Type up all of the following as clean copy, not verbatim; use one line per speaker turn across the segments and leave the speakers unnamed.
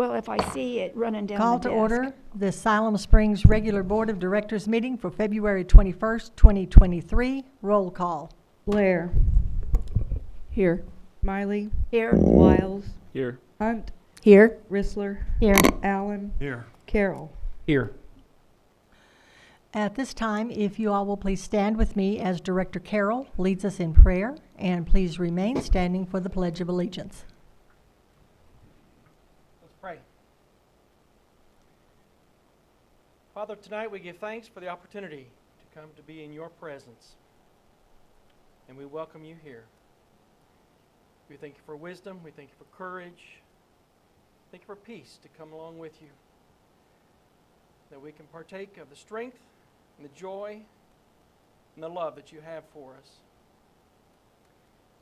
Well, if I see it running down
Call
the
to
desk.
order the Siloam Springs Regular Board of Directors meeting for February 21st, 2023. Roll call.
Blair.
Here.
Miley.
Here.
Wiles.
Here.
Hunt.
Here.
Rissler.
Here.
Allen.
Here.
Carroll.
Here.
At this time, if you all will please stand with me as Director Carroll leads us in prayer, and please remain standing for the Pledge of Allegiance.
Let's pray. Father, tonight we give thanks for the opportunity to come to be in your presence, and we welcome you here. We thank you for wisdom, we thank you for courage, thank you for peace to come along with you, that we can partake of the strength and the joy and the love that you have for us.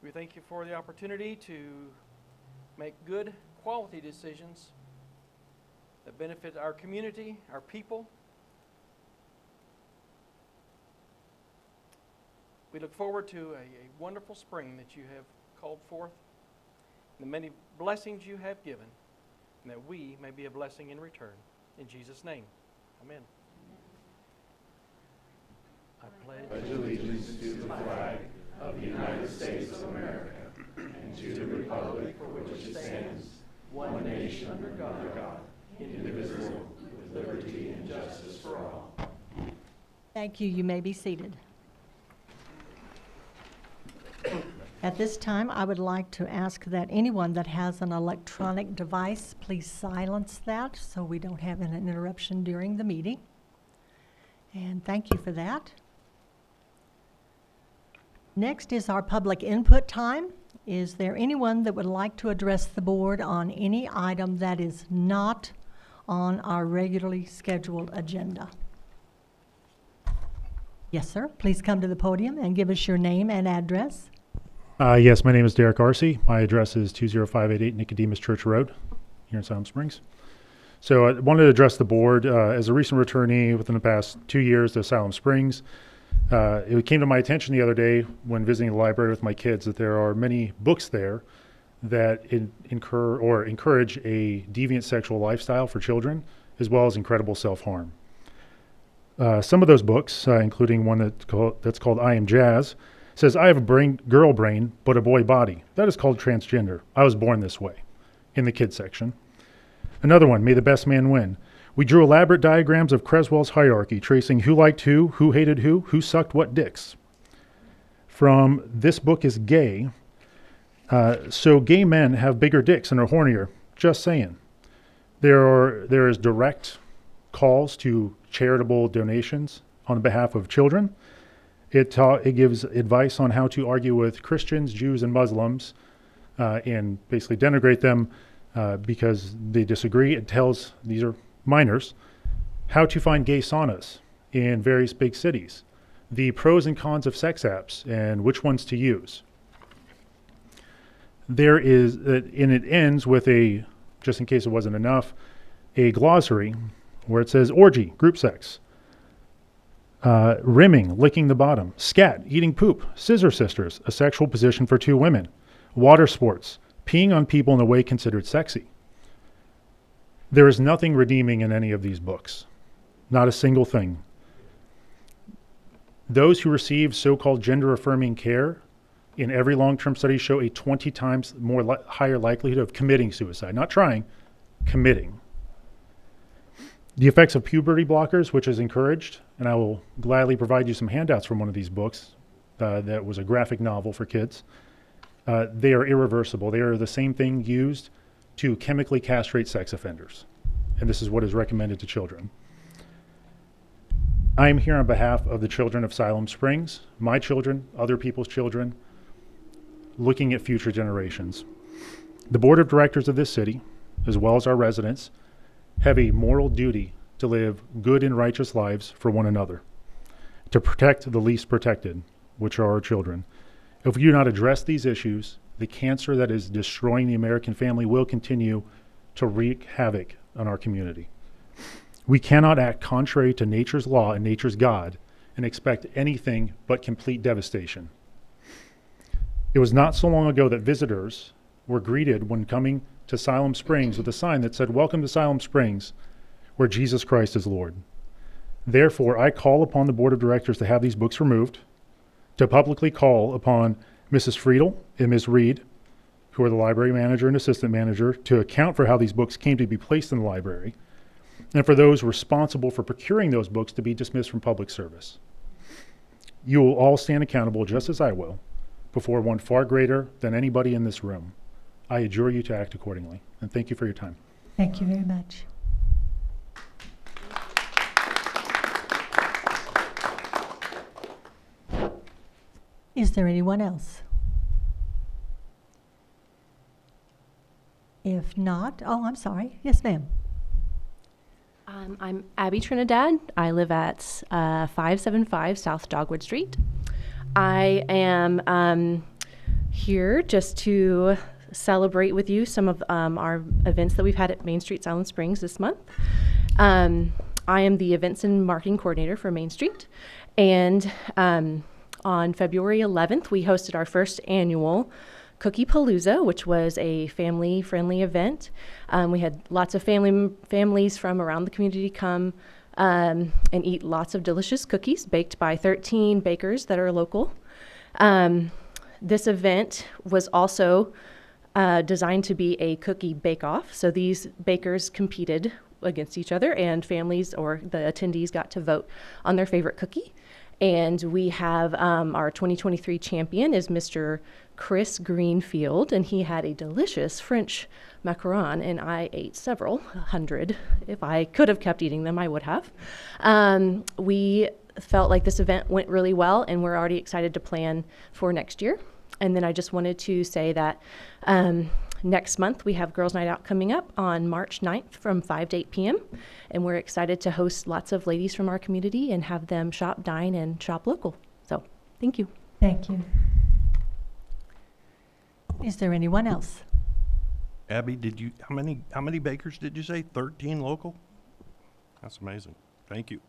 We thank you for the opportunity to make good quality decisions that benefit our community, our people. We look forward to a wonderful spring that you have called forth, and the many blessings you have given, and that we may be a blessing in return. In Jesus' name, amen. I pledge
allegiance to the flag of the United States of America and to the republic for which it stands, one nation under God, indivisible, with liberty and justice for all.
Thank you. You may be seated. At this time, I would like to ask that anyone that has an electronic device, please silence that so we don't have an interruption during the meeting. And thank you for that. Next is our public input time. Is there anyone that would like to address the board on any item that is not on our regularly scheduled agenda? Yes, sir. Please come to the podium and give us your name and address.
Yes, my name is Derek Arcee. My address is 20588 Nicodemus Church Road here in Siloam Springs. So I wanted to address the board. As a recent returnee within the past 2 years to Siloam Springs, it came to my attention the other day when visiting the library with my kids that there are many books there that encourage a deviant sexual lifestyle for children, as well as incredible self-harm. Some of those books, including one that's called I Am Jazz, says, I have a girl brain, but a boy body. That is called transgender. I was born this way, in the kids section. Another one, May the Best Man Win. We drew elaborate diagrams of Creswell's hierarchy, tracing who liked who hated who sucked what dicks. From This Book is Gay, so gay men have bigger dicks and are hornier. Just saying. There is direct calls to charitable donations on behalf of children. It gives advice on how to argue with Christians, Jews, and Muslims and basically denigrate them because they disagree. It tells, these are minors, how to find gay saunas in various big cities, the pros and cons of sex apps, and which ones to use. There is, and it ends with a, just in case it wasn't enough, a glossary where it says orgy, group sex, rimming, licking the bottom, scat, eating poop, scissor sisters, a sexual position for two women, water sports, peeing on people in a way considered sexy. There is nothing redeeming in any of these books. Not a single thing. Those who receive so-called gender-affirming care in every long-term study show a 20 times more higher likelihood of committing suicide. Not trying, committing. The effects of puberty blockers, which is encouraged, and I will gladly provide you some handouts from one of these books that was a graphic novel for kids. They are irreversible. They are the same thing used to chemically castrate sex offenders. And this is what is recommended to children. I am here on behalf of the children of Siloam Springs, my children, other people's children, looking at future generations. The board of directors of this city, as well as our residents, have a moral duty to live good and righteous lives for one another, to protect the least protected, which are our children. If we do not address these issues, the cancer that is destroying the American family will continue to wreak havoc on our community. We cannot act contrary to nature's law and nature's God and expect anything but complete devastation. It was not so long ago that visitors were greeted when coming to Siloam Springs with a sign that said, "Welcome to Siloam Springs, where Jesus Christ is Lord." Therefore, I call upon the board of directors to have these books removed, to publicly call upon Mrs. Friedel and Ms. Reed, who are the library manager and assistant manager, to account for how these books came to be placed in the library, and for those responsible for procuring those books to be dismissed from public service. You will all stand accountable, just as I will, before one far greater than anybody in this room. I adjure you to act accordingly, and thank you for your time.
Thank you very much. Is there anyone else? If not, oh, I'm sorry. Yes, ma'am.
I'm Abby Trinidad. I live at 575 South Dogwood Street. I am here just to celebrate with you some of our events that we've had at Main Street Siloam Springs this month. I am the events and marketing coordinator for Main Street, and on February 11th, we hosted our first annual Cookie Palooza, which was a family-friendly event. We had lots of families from around the community come and eat lots of delicious cookies baked by 13 bakers that are local. This event was also designed to be a cookie bake-off. So these bakers competed against each other, and families or the attendees got to vote on their favorite cookie. And we have our 2023 champion is Mr. Chris Greenfield, and he had a delicious French macaron, and I ate several hundred. If I could have kept eating them, I would have. We felt like this event went really well, and we're already excited to plan for next year. And then I just wanted to say that next month we have Girls Night Out coming up on March 9th from 5 to 8 p.m. And we're excited to host lots of ladies from our community and have them shop, dine, and shop local. So thank you.
Thank you. Is there anyone else?
Abby, did you, how many bakers did you say? 13 local? That's amazing. Thank you.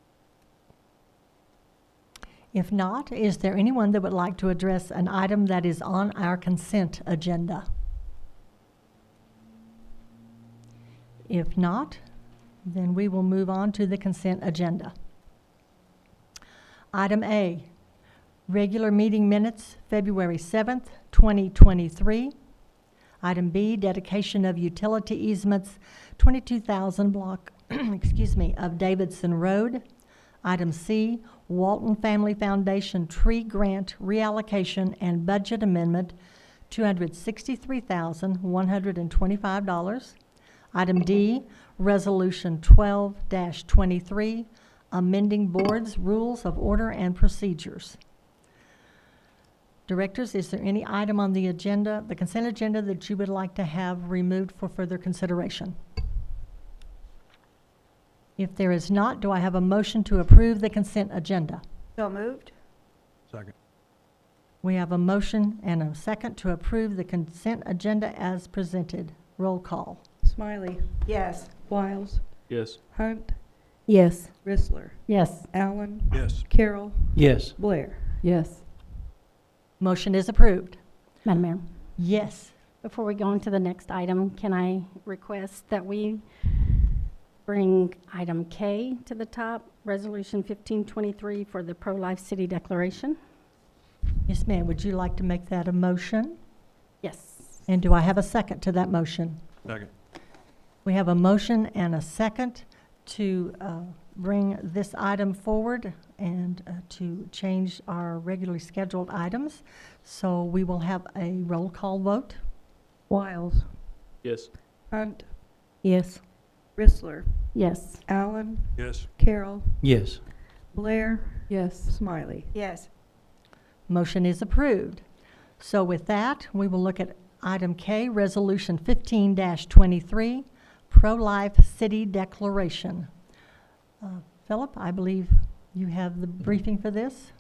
If not, is there anyone that would like to address an item that is on our consent agenda? If not, then we will move on to the consent agenda. Item A, regular meeting minutes, February 7th, 2023. Item B, dedication of utility easements, 22,000 block, of Davidson Road. Item C, Walton Family Foundation Tree Grant Reallocation and Budget Amendment, $263,125. Item D, Resolution 12-23, amending board's rules of order and procedures. Directors, is there any item on the agenda, the consent agenda, that you would like to have removed for further consideration? If there is not, do I have a motion to approve the consent agenda?
So moved?
Second.
We have a motion and a second to approve the consent agenda as presented. Roll call.
Smiley.
Yes.
Wiles.
Yes.
Hunt.
Yes.
Rissler.
Yes.
Allen.
Yes.
Carroll.
Yes.
Blair.
Yes.
Motion is approved.
Madam Mayor,
Yes.
before we go on to the next item, can I request that we bring item K to the top, Resolution 1523 for the pro-life city declaration?
Yes, ma'am. Would you like to make that a motion?
Yes.
And do I have a second to that motion?
Second.
We have a motion and a second to bring this item forward and to change our regularly scheduled items. So we will have a roll call vote.
Wiles.
Yes.
Hunt.
Yes.
Rissler.
Yes.
Allen.
Yes.
Carroll.
Yes.
Blair.
Yes.
Smiley.
Yes.
Motion is approved. So with that, we will look at item K, Resolution 15-23, Pro-Life City Declaration. Philip, I believe you have the briefing for this.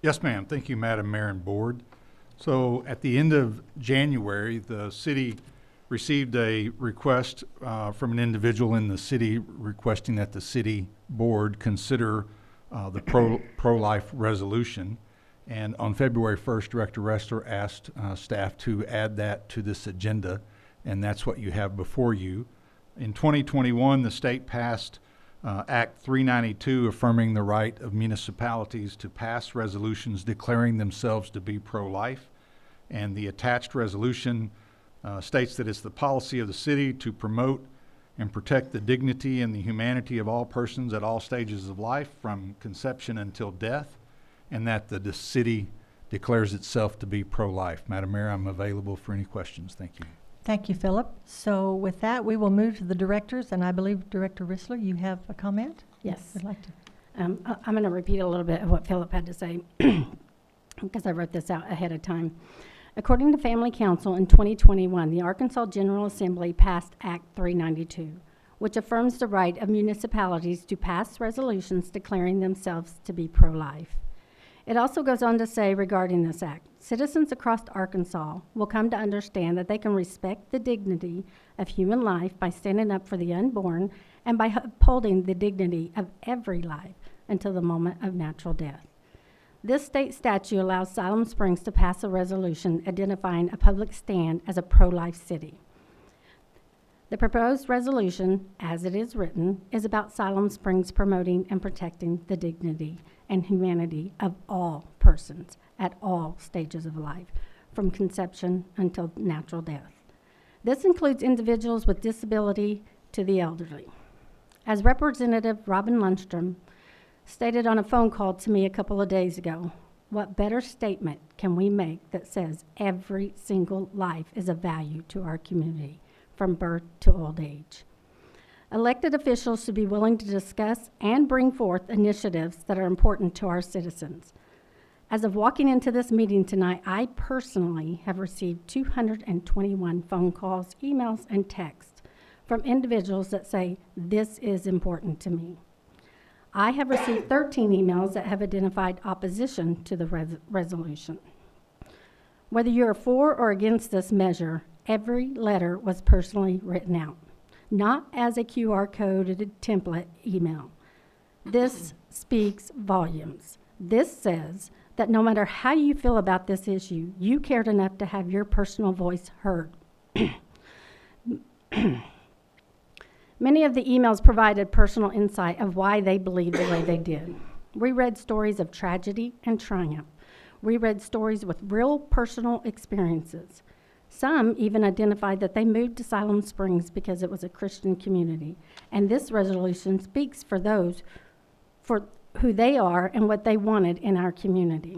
Yes, ma'am. Thank you, Madam Mayor and Board. So at the end of January, the city received a request from an individual in the city requesting that the city board consider the pro-life resolution. And on February 1st, Director Ressler asked staff to add that to this agenda, and that's what you have before you. In 2021, the state passed Act 392, affirming the right of municipalities to pass resolutions declaring themselves to be pro-life. And the attached resolution states that it's the policy of the city to promote and protect the dignity and the humanity of all persons at all stages of life, from conception until death, and that the city declares itself to be pro-life. Madam Mayor, I'm available for any questions. Thank you.
Thank you, Philip. So with that, we will move to the directors, and I believe Director Rissler, you have a comment?
Yes.
Would like to.
I'm going to repeat a little bit of what Philip had to say because I wrote this out ahead of time. According to Family Council in 2021, the Arkansas General Assembly passed Act 392, which affirms the right of municipalities to pass resolutions declaring themselves to be pro-life. It also goes on to say regarding this act, citizens across Arkansas will come to understand that they can respect the dignity of human life by standing up for the unborn and by upholding the dignity of every life until the moment of natural death. This state statute allows Siloam Springs to pass a resolution identifying a public stand as a pro-life city. The proposed resolution, as it is written, is about Siloam Springs promoting and protecting the dignity and humanity of all persons at all stages of life, from conception until natural death. This includes individuals with disability to the elderly. As Representative Robin Lundstrom stated on a phone call to me a couple of days ago, what better statement can we make that says every single life is of value to our community, from birth to old age? Elected officials should be willing to discuss and bring forth initiatives that are important to our citizens. As of walking into this meeting tonight, I personally have received 221 phone calls, emails, and texts from individuals that say, this is important to me. I have received 13 emails that have identified opposition to the resolution. Whether you're for or against this measure, every letter was personally written out, not as a QR coded template email. This speaks volumes. This says that no matter how you feel about this issue, you cared enough to have your personal voice heard. Many of the emails provided personal insight of why they believed the way they did. We read stories of tragedy and triumph. We read stories with real personal experiences. Some even identified that they moved to Siloam Springs because it was a Christian community. And this resolution speaks for those, for who they are and what they wanted in our community.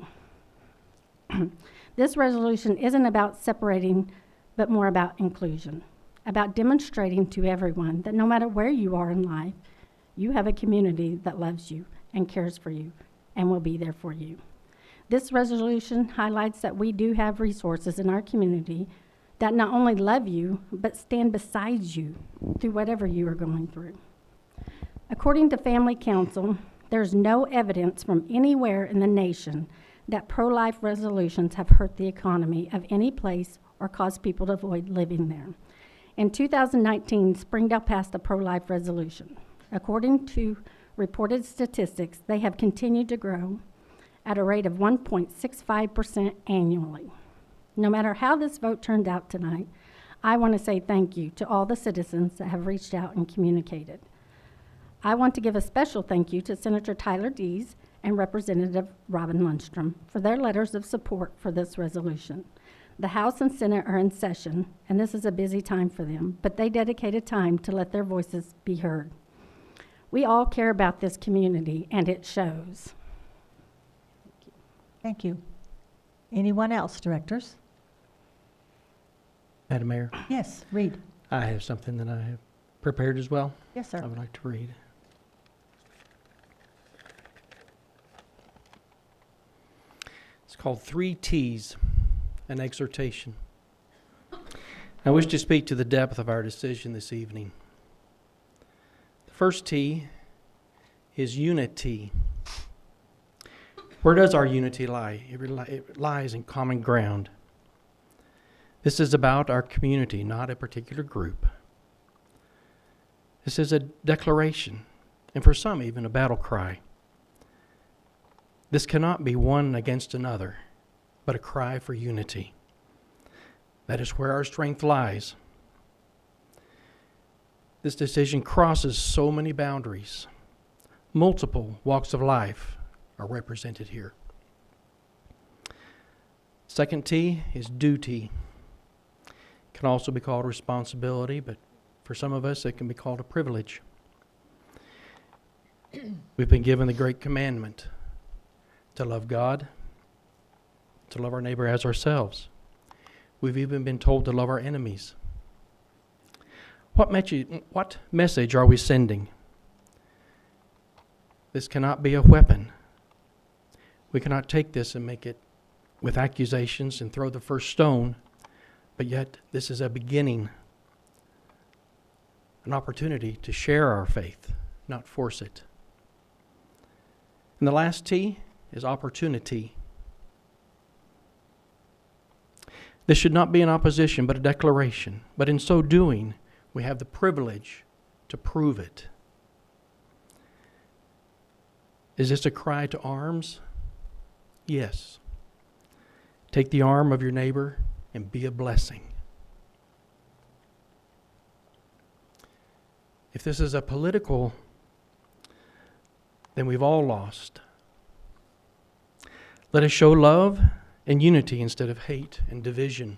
This resolution isn't about separating, but more about inclusion, about demonstrating to everyone that no matter where you are in life, you have a community that loves you and cares for you and will be there for you. This resolution highlights that we do have resources in our community that not only love you, but stand beside you through whatever you are going through. According to Family Council, there's no evidence from anywhere in the nation that pro-life resolutions have hurt the economy of any place or caused people to avoid living there. In 2019, Springdale passed a pro-life resolution. According to reported statistics, they have continued to grow at a rate of 1.65% annually. No matter how this vote turned out tonight, I want to say thank you to all the citizens that have reached out and communicated. I want to give a special thank you to Senator Tyler Dees and Representative Robin Lundstrom for their letters of support for this resolution. The House and Senate are in session, and this is a busy time for them, but they dedicated time to let their voices be heard. We all care about this community, and it shows.
Thank you. Anyone else, directors?
Madam Mayor,
Yes, read.
I have something that I have prepared as well.
Yes,
I
sir.
would like to read. It's called 3 T's, an exhortation. I wish to speak to the depth of our decision this evening. The first T is unity. Where does our unity lie? It lies in common ground. This is about our community, not a particular group. This is a declaration, and for some even a battle cry. This cannot be one against another, but a cry for unity. That is where our strength lies. This decision crosses so many boundaries. Multiple walks of life are represented here. Second T is duty. Can also be called responsibility, but for some of us it can be called a privilege. We've been given the great commandment to love God, to love our neighbor as ourselves. We've even been told to love our enemies. What message are we sending? This cannot be a weapon. We cannot take this and make it with accusations and throw the first stone, but yet this is a beginning, an opportunity to share our faith, not force it. And the last T is opportunity. This should not be an opposition, but a declaration. But in so doing, we have the privilege to prove it. Is this a cry to arms? Yes. Take the arm of your neighbor and be a blessing. If this is a political, then we've all lost. Let us show love and unity instead of hate and division.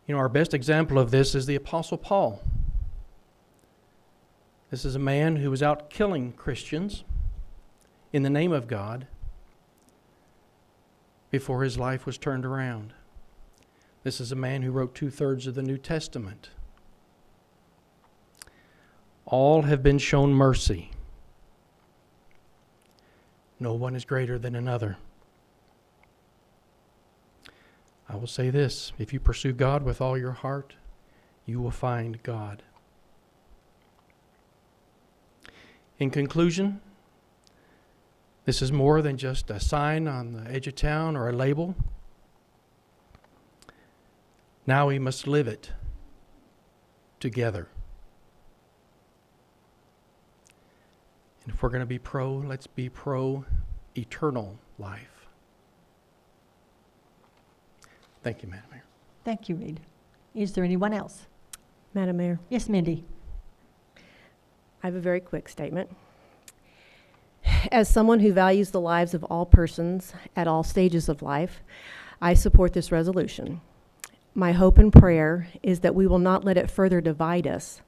You know, our best example of this is the Apostle Paul. This is a man who was out killing Christians in the name of God before his life was turned around. This is a man who wrote 2/3 of the New Testament. All have been shown mercy. No one is greater than another. I will say this, if you pursue God with all your heart, you will find God. In conclusion, this is more than just a sign on the edge of town or a label. Now we must live it together. And if we're going to be pro, let's be pro eternal life. Thank you, Madam Mayor.
Thank you, Reed. Is there anyone else?
Madam Mayor,
Yes, Mindy.
I have a very quick statement. As someone who values the lives of all persons at all stages of life, I support this resolution. My hope and prayer is that we will not let it further divide us,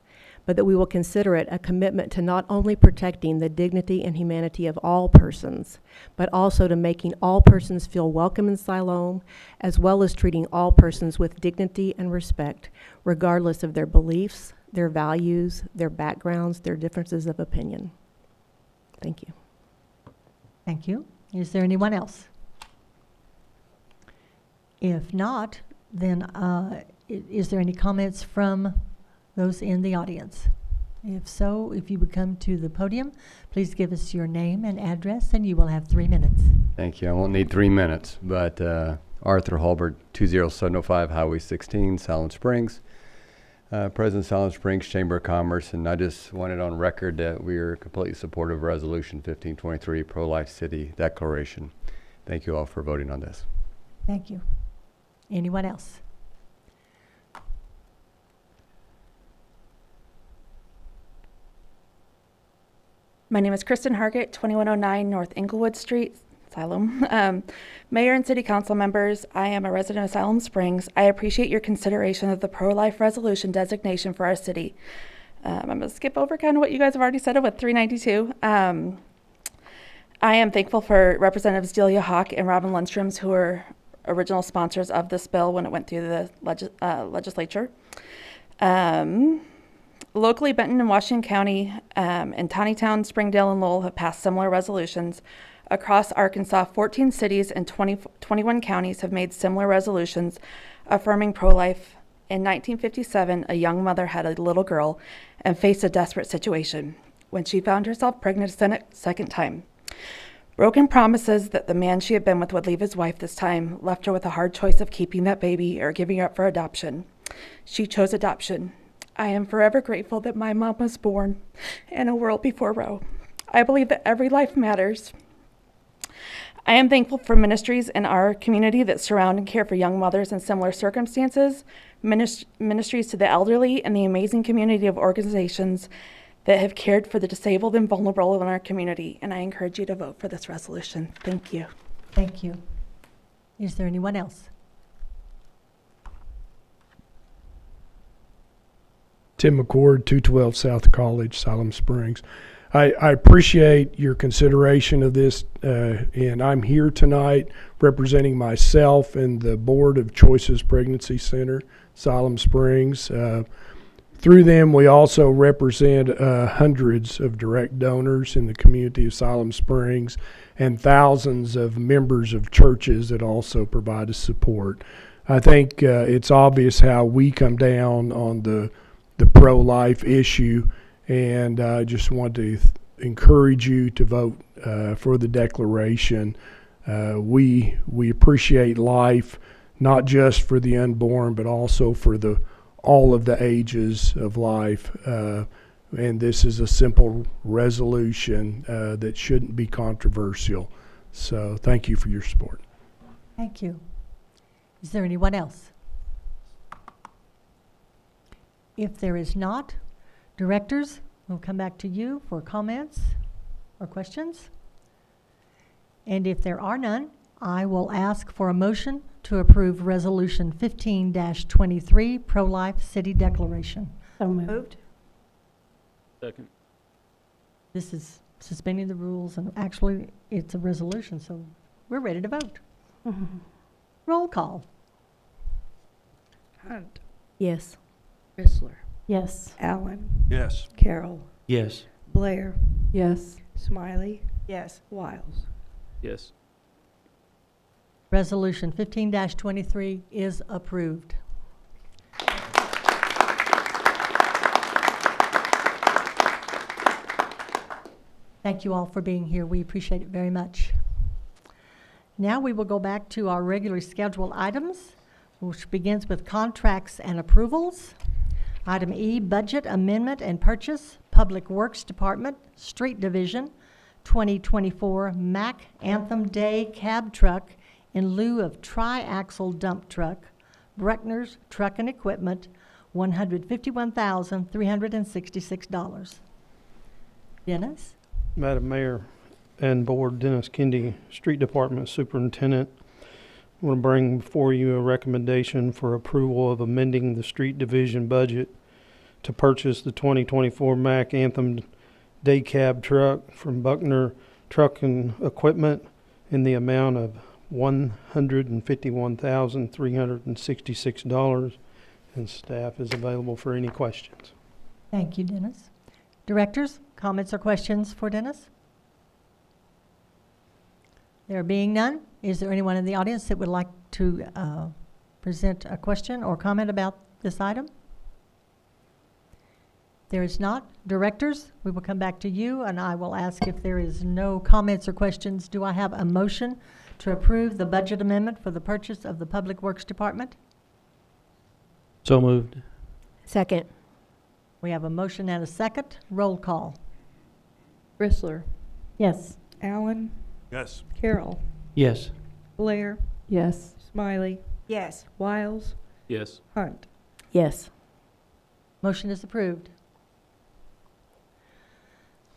but that we will consider it a commitment to not only protecting the dignity and humanity of all persons, but also to making all persons feel welcome in Siloam, as well as treating all persons with dignity and respect, regardless of their beliefs, their values, their backgrounds, their differences of opinion. Thank you.
Thank you. Is there anyone else? If not, then is there any comments from those in the audience? If so, if you would come to the podium, please give us your name and address, and you will have 3 minutes.
Thank you. I won't need 3 minutes, but Arthur Hulbert, 20705 Highway 16, Siloam Springs. President of Siloam Springs Chamber of Commerce, and I just wanted on record that we are completely supportive of Resolution 1523, Pro-Life City Declaration. Thank you all for voting on this.
Thank you. Anyone else?
My name is Kristen Hargett, 2109 North Inglewood Street, Siloam. Mayor and City Council members, I am a resident of Siloam Springs. I appreciate your consideration of the pro-life resolution designation for our city. I'm going to skip over kind of what you guys have already said with 392. I am thankful for Representatives Delia Hawk and Robin Lundström, who were original sponsors of this bill when it went through the legislature. Locally, Benton and Washington County and Tawnytown, Springdale, and Lowell have passed similar resolutions. Across Arkansas, 14 cities and 21 counties have made similar resolutions affirming pro-life. In 1957, a young mother had a little girl and faced a desperate situation when she found herself pregnant a second time. Broken promises that the man she had been with would leave his wife this time left her with a hard choice of keeping that baby or giving her up for adoption. She chose adoption. I am forever grateful that my mom was born in a world before Roe. I believe that every life matters, I am thankful for ministries in our community that surround and care for young mothers in similar circumstances, ministries to the elderly, and the amazing community of organizations that have cared for the disabled and vulnerable in our community. And I encourage you to vote for this resolution. Thank you.
Thank you. Is there anyone else?
Tim McCord, 212 South College, Siloam Springs. I appreciate your consideration of this, and I'm here tonight representing myself and the Board of Choices Pregnancy Center, Siloam Springs. Through them, we also represent hundreds of direct donors in the community of Siloam Springs and thousands of members of churches that also provide us support. I think it's obvious how we come down on the pro-life issue, and I just want to encourage you to vote for the declaration. We appreciate life, not just for the unborn, but also for all of the ages of life. And this is a simple resolution that shouldn't be controversial. So thank you for your support.
Thank you. Is there anyone else? If there is not, directors, we'll come back to you for comments or questions. And if there are none, I will ask for a motion to approve Resolution 15-23, Pro-Life City Declaration.
So moved.
Second.
This is suspending the rules, and actually, it's a resolution, so we're ready to vote. Roll call.
Hunt.
Yes.
Rissler.
Yes.
Allen.
Yes.
Carroll.
Yes.
Blair.
Yes.
Smiley.
Yes.
Wiles.
Yes.
Resolution 15-23 is approved. Thank you all for being here. We appreciate it very much. Now we will go back to our regularly scheduled items, which begins with contracts and approvals. Item E, budget amendment and purchase, Public Works Department, Street Division, 2024 Mack Anthem Day cab truck in lieu of tri-axle dump truck, Bruckner's Truck and Equipment, $151,366. Dennis?
Madam Mayor and Board, Dennis Kendi, Street Department Superintendent. I want to bring before you a recommendation for approval of amending the Street Division budget to purchase the 2024 Mack Anthem Day Cab truck from Buckner Truck and Equipment in the amount of $151,366, and staff is available for any questions.
Thank you, Dennis. Directors, comments or questions for Dennis? There being none, is there anyone in the audience that would like to present a question or comment about this item? There is not. Directors, we will come back to you, and I will ask if there is no comments or questions. Do I have a motion to approve the budget amendment for the purchase of the Public Works Department?
So moved.
Second.
We have a motion and a second. Roll call.
Rissler.
Yes.
Allen.
Yes.
Carroll.
Yes.
Blair.
Yes.
Smiley.
Yes.
Wiles.
Yes.
Hunt.
Yes.
Motion is approved.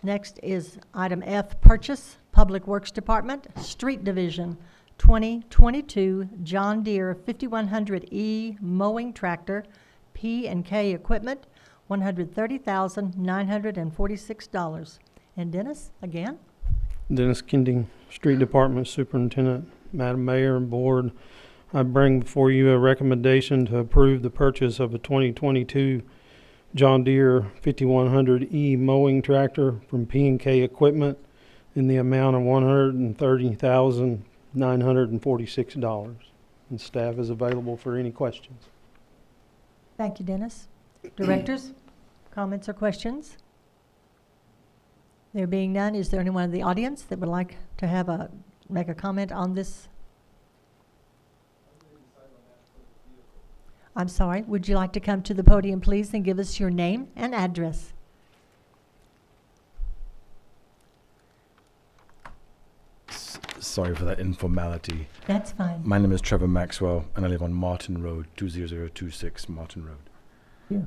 Next is item F, purchase, Public Works Department, Street Division, 2022 John Deere 5100E mowing tractor, P&K equipment, $130,946. And Dennis, again?
Dennis Kendi, Street Department Superintendent. Madam Mayor and Board, I bring before you a recommendation to approve the purchase of a 2022 John Deere 5100E mowing tractor from P&K Equipment in the amount of $130,946. And staff is available for any questions.
Thank you, Dennis. Directors, comments or questions? There being none, is there anyone in the audience that would like to make a comment on this? I'm sorry, would you like to come to the podium, please, and give us your name and address?
Sorry for that informality.
That's fine.
My name is Trevor Maxwell, and I live on Martin Road, 20026 Martin Road.
Yeah.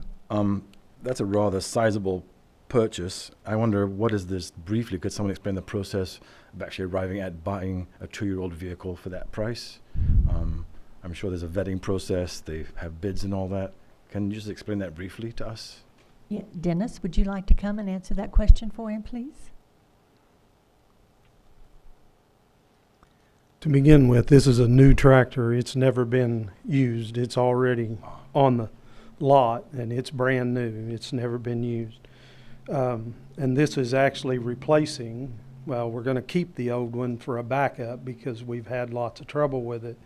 That's a rather sizable purchase. I wonder, what is this briefly? Could someone explain the process of actually arriving at buying a 2-year-old vehicle for that price? I'm sure there's a vetting process. They have bids and all that. Can you just explain that briefly to us?
Yeah. Dennis, would you like to come and answer that question for him, please?
To begin with, this is a new tractor. It's never been used. It's already on the lot, and it's brand new. It's never been used. And this is actually replacing, well, we're going to keep the old one for a backup because we've had lots of trouble with it,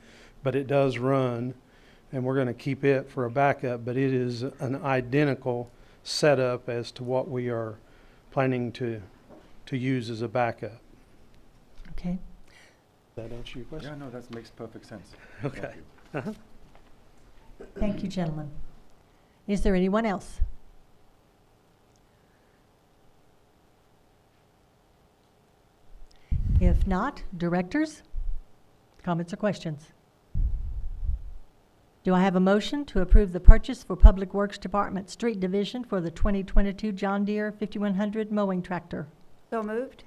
but it does run, and we're going to keep it for a backup, but it is an identical setup as to what we are planning to use as a backup.
Okay.
Does that answer your question?
Yeah, no, that makes perfect sense.
Okay.
Thank you.
Thank you, gentlemen. Is there anyone else? If not, directors, comments or questions? Do I have a motion to approve the purchase for Public Works Department Street Division for the 2022 John Deere 5100 mowing tractor?
So moved?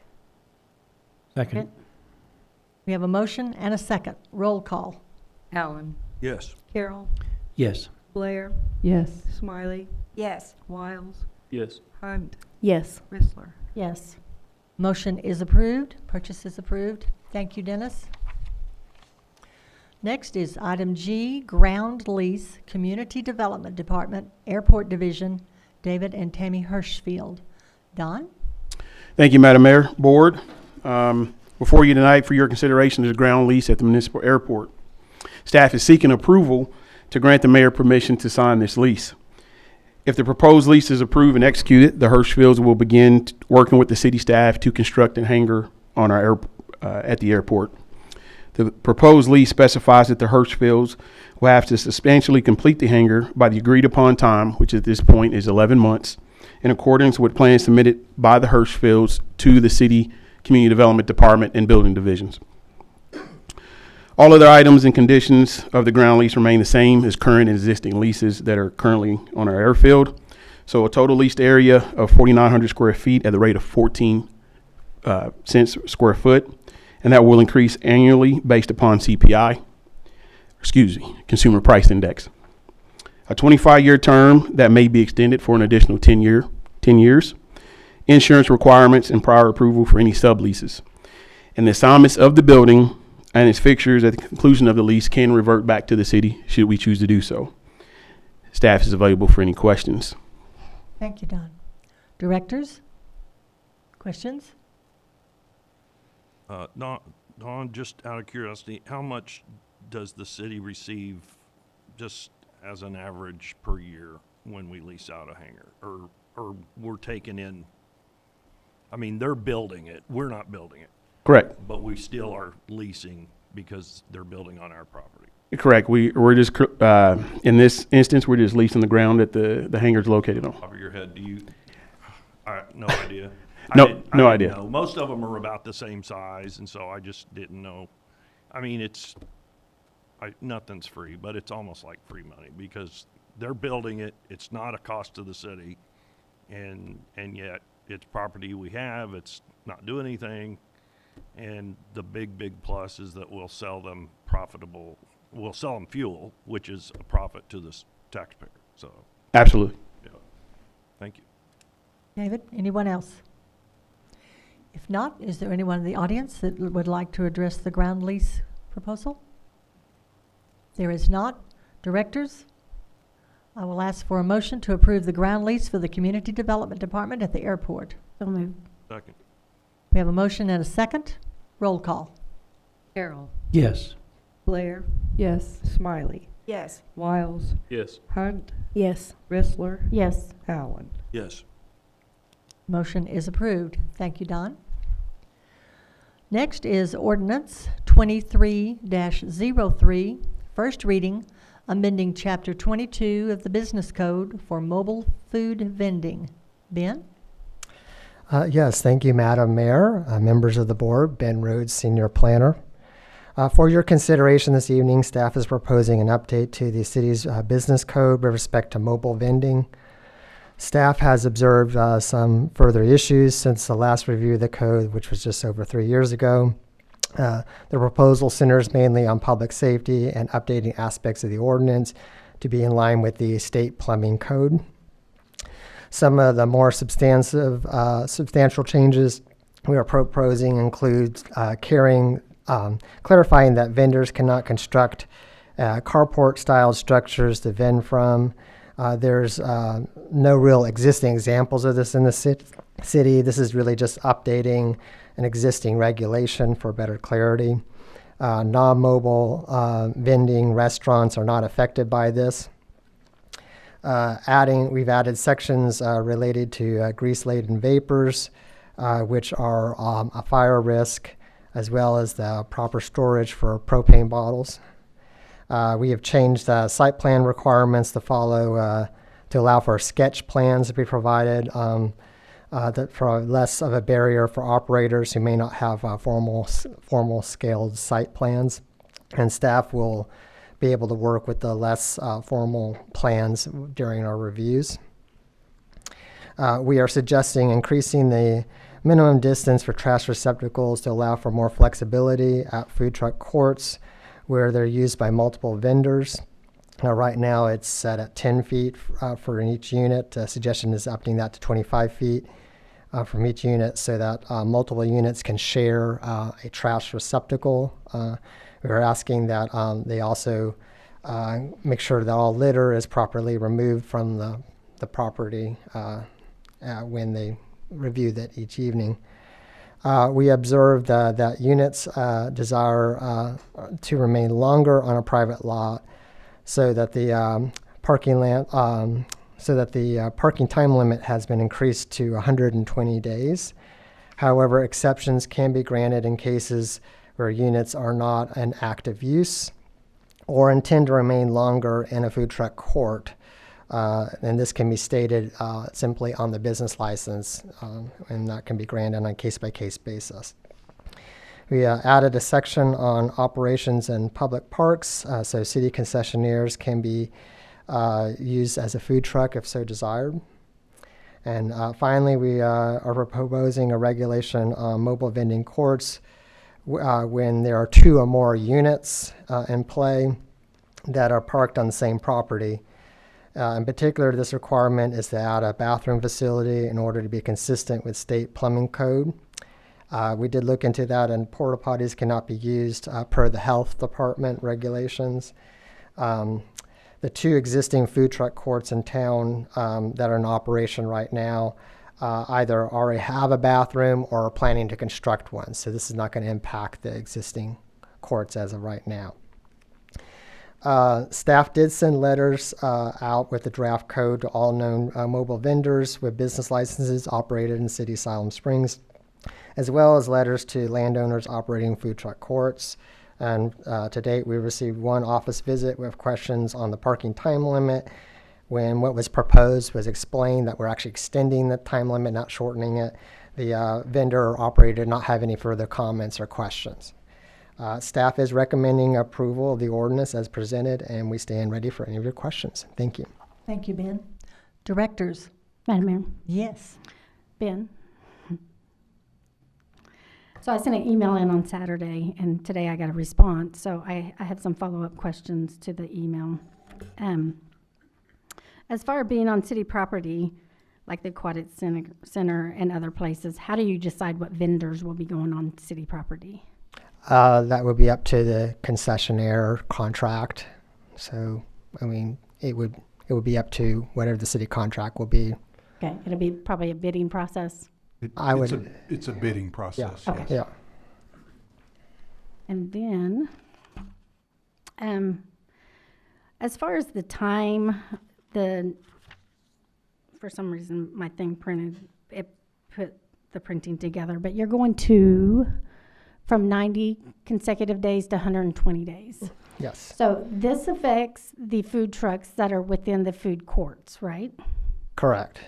Second.
We have a motion and a second. Roll call.
Allen.
Yes.
Carroll.
Yes.
Blair.
Yes.
Smiley.
Yes.
Wiles.
Yes.
Hunt.
Yes.
Rissler.
Yes. Motion is approved. Purchase is approved. Thank you, Dennis. Next is item G, ground lease, Community Development Department, Airport Division, David and Tami Hirschfeld. Don?
Thank you, Madam Mayor, Board. Before you tonight for your consideration is a ground lease at the municipal airport. Staff is seeking approval to grant the mayor permission to sign this lease. If the proposed lease is approved and executed, the Hirschfelds will begin working with the city staff to construct a hangar on our at the airport. The proposed lease specifies that the Hirschfelds will have to substantially complete the hangar by the agreed upon time, which at this point is 11 months, in accordance with plans submitted by the Hirschfelds to the city Community Development Department and building divisions. All other items and conditions of the ground lease remain the same as current and existing leases that are currently on our airfield. So a total leased area of 4,900 square feet at the rate of 14 cents square foot, and that will increase annually based upon CPI, Consumer Price Index. A 25-year term that may be extended for an additional 10 years. Insurance requirements and prior approval for any subleases. And the assignments of the building and its fixtures at the conclusion of the lease can revert back to the city should we choose to do so. Staff is available for any questions.
Thank you, Don. Directors? Questions?
Don, just out of curiosity, how much does the city receive just as an average per year when we lease out a hangar? Or we're taking in, I mean, they're building it, we're not building it.
Correct.
But we still are leasing because they're building on our property.
Correct. We're just, in this instance, we're just leasing the ground that the hangar's located on.
Top of your head, no idea.
No idea.
Know. Most of them are about the same size, and so I just didn't know. I mean, nothing's free, but it's almost like free money because they're building it. It's not a cost to the city, and yet it's property we have. It's not doing anything, and the big plus is that we'll sell them profitable. We'll sell them fuel, which is a profit to the taxpayer. So
absolutely.
Yeah. Thank you.
David, anyone else? If not, is there anyone in the audience that would like to address the ground lease proposal? There is not. Directors, I will ask for a motion to approve the ground lease for the Community Development Department at the airport.
So moved.
Second.
We have a motion and a second. Roll call.
Carroll.
Yes.
Blair.
Yes.
Smiley.
Yes.
Wiles.
Yes.
Hunt.
Yes.
Rissler.
Yes.
Allen.
Yes.
Motion is approved. Thank you, Don. Next is Ordinance 23-03, first reading, amending Chapter 22 of the Business Code for mobile food vending. Ben?
Yes, thank you, Madam Mayor, members of the board, Ben Rhodes, Senior Planner. For your consideration this evening, staff is proposing an update to the city's business code with respect to mobile vending. Staff has observed some further issues since the last review of the code, which was just over 3 years ago. The proposal centers mainly on public safety and updating aspects of the ordinance to be in line with the state plumbing code. Some of the more substantial changes we are proposing include clarifying that vendors cannot construct carport-style structures to vend from. There's no real existing examples of this in the city. This is really just updating an existing regulation for better clarity. Non-mobile vending restaurants are not affected by this. We've added sections related to grease-laden vapors, which are a fire risk, as well as the proper storage for propane bottles. We have changed the site plan requirements to allow for sketch plans to be provided that for less of a barrier for operators who may not have formal scaled site plans. And staff will be able to work with the less formal plans during our reviews. We are suggesting increasing the minimum distance for trash receptacles to allow for more flexibility at food truck courts where they're used by multiple vendors. Right now it's set at 10 feet for each unit. Suggestion is upping that to 25 feet from each unit so that multiple units can share a trash receptacle. We're asking that they also make sure that all litter is properly removed from the property when they review that each evening. We observed that units desire to remain longer on a private lot so that the parking time limit has been increased to 120 days. However, exceptions can be granted in cases where units are not in active use or intend to remain longer in a food truck court. And this can be stated simply on the business license, and that can be granted on a case-by-case basis. We added a section on operations in public parks, so city concessionaires can be used as a food truck if so desired. And finally, we are proposing a regulation on mobile vending courts when there are 2 or more units in play that are parked on the same property. In particular, this requirement is to add a bathroom facility in order to be consistent with state plumbing code. We did look into that, and porta potties cannot be used per the health department regulations. The 2 existing food truck courts in town that are in operation right now either already have a bathroom or are planning to construct one. So this is not going to impact the existing courts as of right now. Staff did send letters out with the draft code to all known mobile vendors with business licenses operated in City Siloam Springs, as well as letters to landowners operating food truck courts. And to date, we received 1 office visit with questions on the parking time limit when what was proposed was explained that we're actually extending the time limit, not shortening it. The vendor or operator did not have any further comments or questions. Staff is recommending approval of the ordinance as presented, and we stand ready for any of your questions. Thank you.
Thank you, Ben. Directors?
Madam Mayor.
Yes.
Ben. So I sent an email in on Saturday, and today I got a response. So I have some follow-up questions to the email. As far as being on city property, like the Aquatic Center and other places, how do you decide what vendors will be going on city property?
That would be up to the concessionaire contract. So, I mean, it would be up to whatever the city contract will be.
Okay, it'll be probably a bidding process.
It's a bidding process.
Yeah.
Okay.
Yeah.
And then, as far as the time, for some reason my thing it put the printing together, but you're going to from 90 consecutive days to 120 days.
Yes.
So this affects the food trucks that are within the food courts, right?
Correct.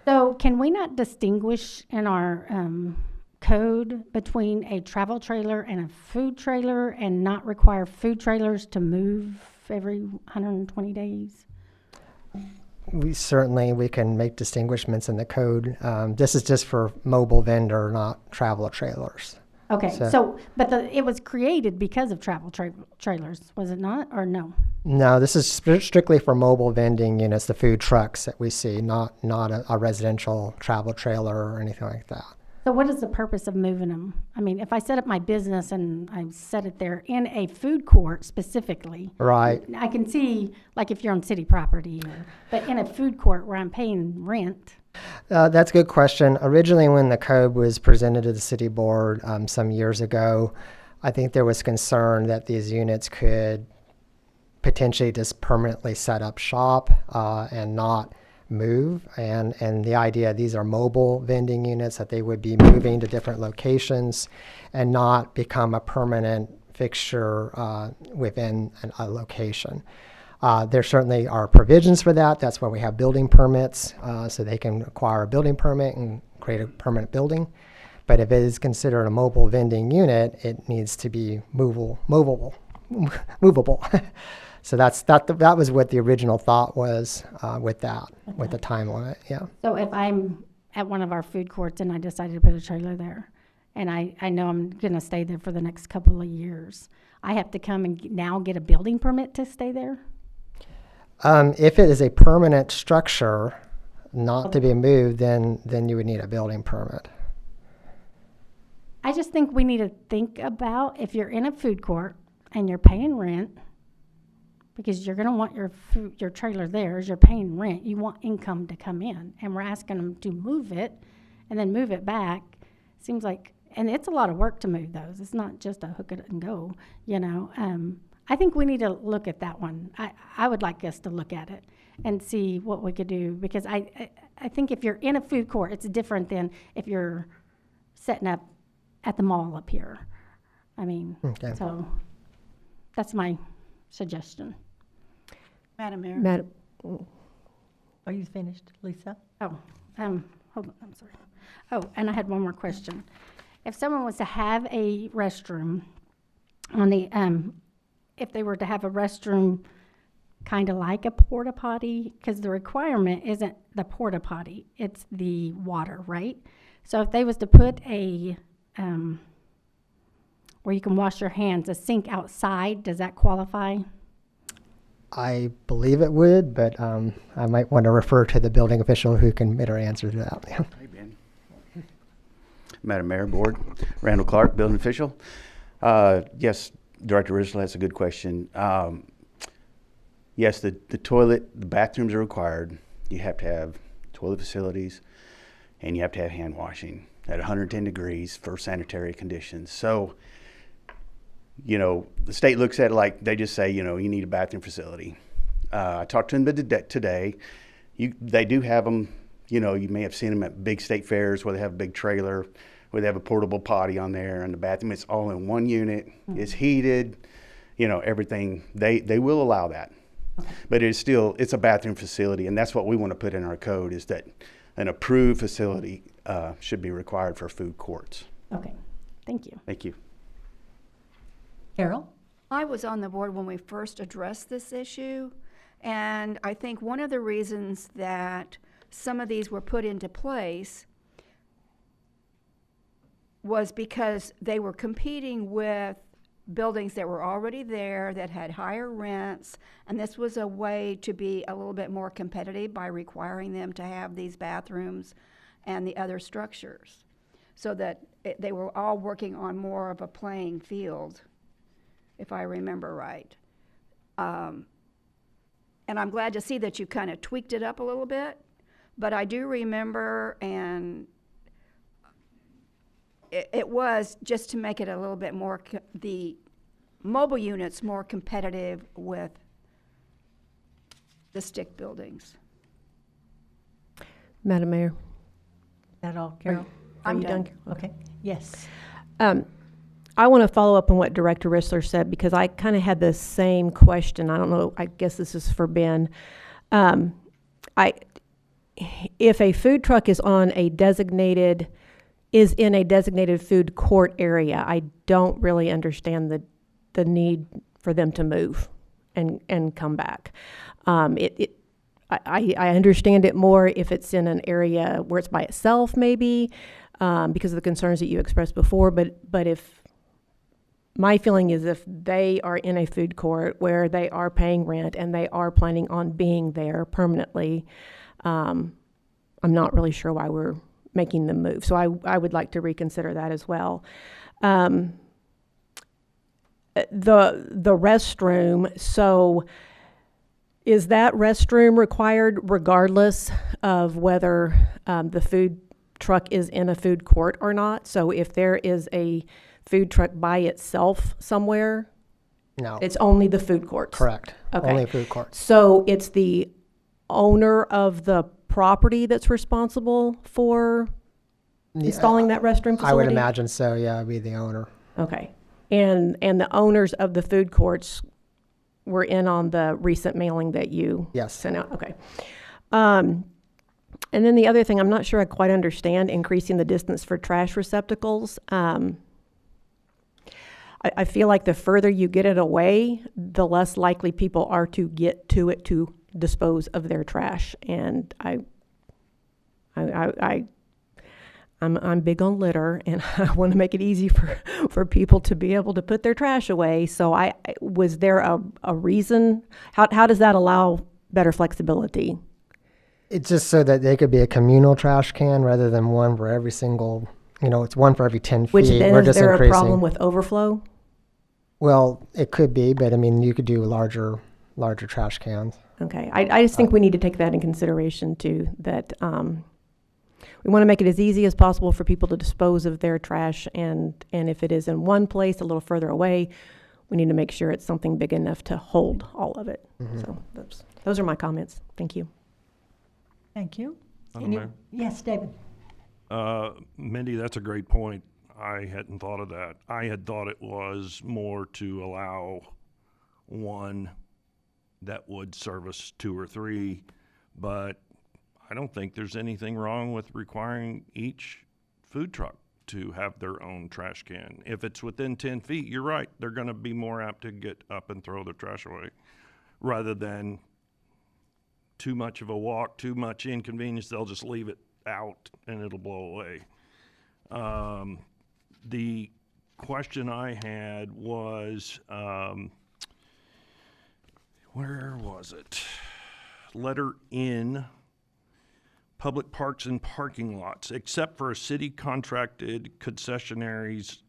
So can we not distinguish in our code between a travel trailer and a food trailer and not require food trailers to move every 120 days?
We can make distinguishments in the code. This is just for mobile vendor, not travel trailers.
Okay, but it was created because of travel trailers, was it not, or no?
No, this is strictly for mobile vending units, the food trucks that we see, not a residential travel trailer or anything like that.
So what is the purpose of moving them? I mean, if I set up my business and I set it there in a food court specifically.
Right.
I can see, like if you're on city property, but in a food court where I'm paying rent.
That's a good question. Originally, when the code was presented to the city board some years ago, I think there was concern that these units could potentially just permanently set up shop and not move. And the idea, these are mobile vending units, that they would be moving to different locations and not become a permanent fixture within a location. There certainly are provisions for that. That's why we have building permits, so they can acquire a building permit and create a permanent building. But if it is considered a mobile vending unit, it needs to be movable. So that was what the original thought was with that, with the time limit. Yeah.
So if I'm at one of our food courts and I decided to put a trailer there, and I know I'm going to stay there for the next couple of years, I have to come and now get a building permit to stay there?
If it is a permanent structure, not to be moved, then you would need a building permit.
I just think we need to think about if you're in a food court and you're paying rent, because you're going to want your trailer there as you're paying rent. You want income to come in, and we're asking them to move it and then move it back. Seems like, and it's a lot of work to move those. It's not just a hook it and go, you know. I think we need to look at that one. I would like us to look at it and see what we could do, because I think if you're in a food court, it's different than if you're setting up at the mall up here. I mean,
okay.
So that's my suggestion.
Madam Mayor.
Madam,
Are you finished, Lisa?
Oh, hold on, I'm sorry. Oh, and I had one more question. If someone was to have a restroom on the, if they were to have a restroom kind of like a porta potty, because the requirement isn't the porta potty, it's the water, right? So if they was to put a, where you can wash your hands, a sink outside, does that qualify?
I believe it would, but I might want to refer to the building official who can better answer that.
Hey, Ben. Madam Mayor, Board, Randall Clark, building official. Yes, Director Rizal, that's a good question. Yes, the toilet, the bathrooms are required. You have to have toilet facilities, and you have to have hand washing at 110 degrees for sanitary conditions. So, you know, the state looks at it like they just say, you know, you need a bathroom facility. I talked to them today. They do have them, you know, you may have seen them at big state fairs where they have a big trailer, where they have a portable potty on there, and the bathroom, it's all in one unit. Mm-hmm. It's heated, you know, everything. They will allow that. Okay. But it's a bathroom facility, and that's what we want to put in our code, is that an approved facility should be required for food courts.
Okay, thank you.
Thank you.
Carol?
I was on the board when we first addressed this issue, and I think one of the reasons that some of these were put into place was because they were competing with buildings that were already there that had higher rents, and this was a way to be a little bit more competitive by requiring them to have these bathrooms and the other structures, so that they were all working on more of a playing field, if I remember right. And I'm glad to see that you kind of tweaked it up a little bit, but I do remember, and it was just to make it a little bit more, the mobile units more competitive with the stick buildings.
Madam Mayor.
Is that all, Carol?
Are you
done.
done?
Okay, yes.
I want to follow up on what Director Rissler said, because I kind of had the same question. I don't know, I guess this is for Ben. If a food truck is on a designated is in a designated food court area, I don't really understand the need for them to move and come back. I understand it more if it's in an area where it's by itself, maybe, because of the concerns that you expressed before. But if my feeling is if they are in a food court where they are paying rent and they are planning on being there permanently, I'm not really sure why we're making them move. So I would like to reconsider that as well. The restroom, so is that restroom required regardless of whether the food truck is in a food court or not? So if there is a food truck by itself somewhere,
No.
it's only the food courts?
Correct.
Okay.
Only food courts.
So it's the owner of the property that's responsible for installing that restroom facility?
I would imagine so, yeah, it'd be the owner.
Okay. And the owners of the food courts were in on the recent mailing that you
Yes.
sent out? Okay. And then the other thing, I'm not sure I quite understand increasing the distance for trash receptacles. I feel like the further you get it away, the less likely people are to get to it to dispose of their trash. And I'm big on litter, and I want to make it easy for people to be able to put their trash away. So was there a reason? How does that allow better flexibility?
It's just so that they could be a communal trash can rather than one for every single, it's one for every 10 feet.
Which then
We're
is
just
there
increasing.
a problem with overflow?
Well, it could be, but I mean, you could do larger trash cans.
Okay, I just think we need to take that in consideration too, that we want to make it as easy as possible for people to dispose of their trash, and if it is in one place a little further away, we need to make sure it's something big enough to hold all of it.
Mhm.
So those are my comments. Thank you.
Thank you.
Madam Mayor?
Yes, David.
Mindy, that's a great point. I hadn't thought of that. I had thought it was more to allow one that would service two or three, but I don't think there's anything wrong with requiring each food truck to have their own trash can. If it's within 10 feet, you're right, they're gonna be more apt to get up and throw their trash away, rather than too much of a walk, too much inconvenience, they'll just leave it out and it'll blow away. The question I had was, where was it? Letter N, public parks and parking lots, except for city contracted concessionaries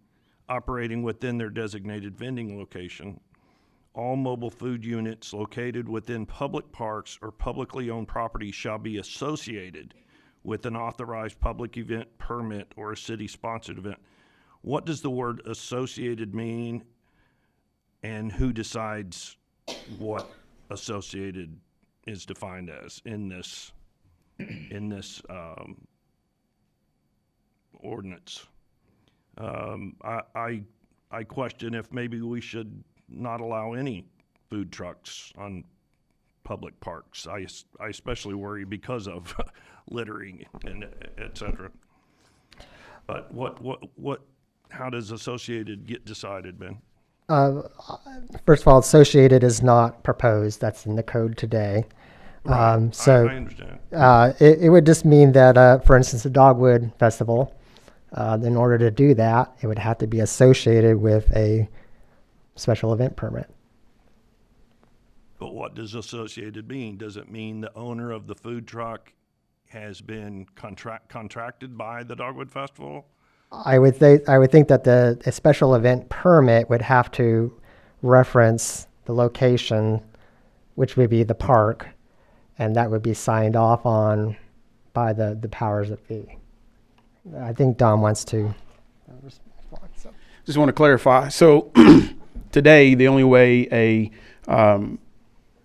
operating within their designated vending location. All mobile food units located within public parks or publicly owned property shall be associated with an authorized public event permit or a city-sponsored event. What does the word associated mean, and who decides what associated is defined as in this ordinance? I question if maybe we should not allow any food trucks on public parks. I especially worry because of littering and et cetera. But how does associated get decided, Ben?
First of all, associated is not proposed. That's in the code today.
Right.
So
I understand.
It would just mean that, for instance, the Dogwood Festival, in order to do that, it would have to be associated with a special event permit.
But what does associated mean? Does it mean the owner of the food truck has been contracted by the Dogwood Festival?
I would think that a special event permit would have to reference the location, which would be the park, and that would be signed off on by the powers that be. I think Don wants to respond. So.
Just want to clarify. So today, the only way a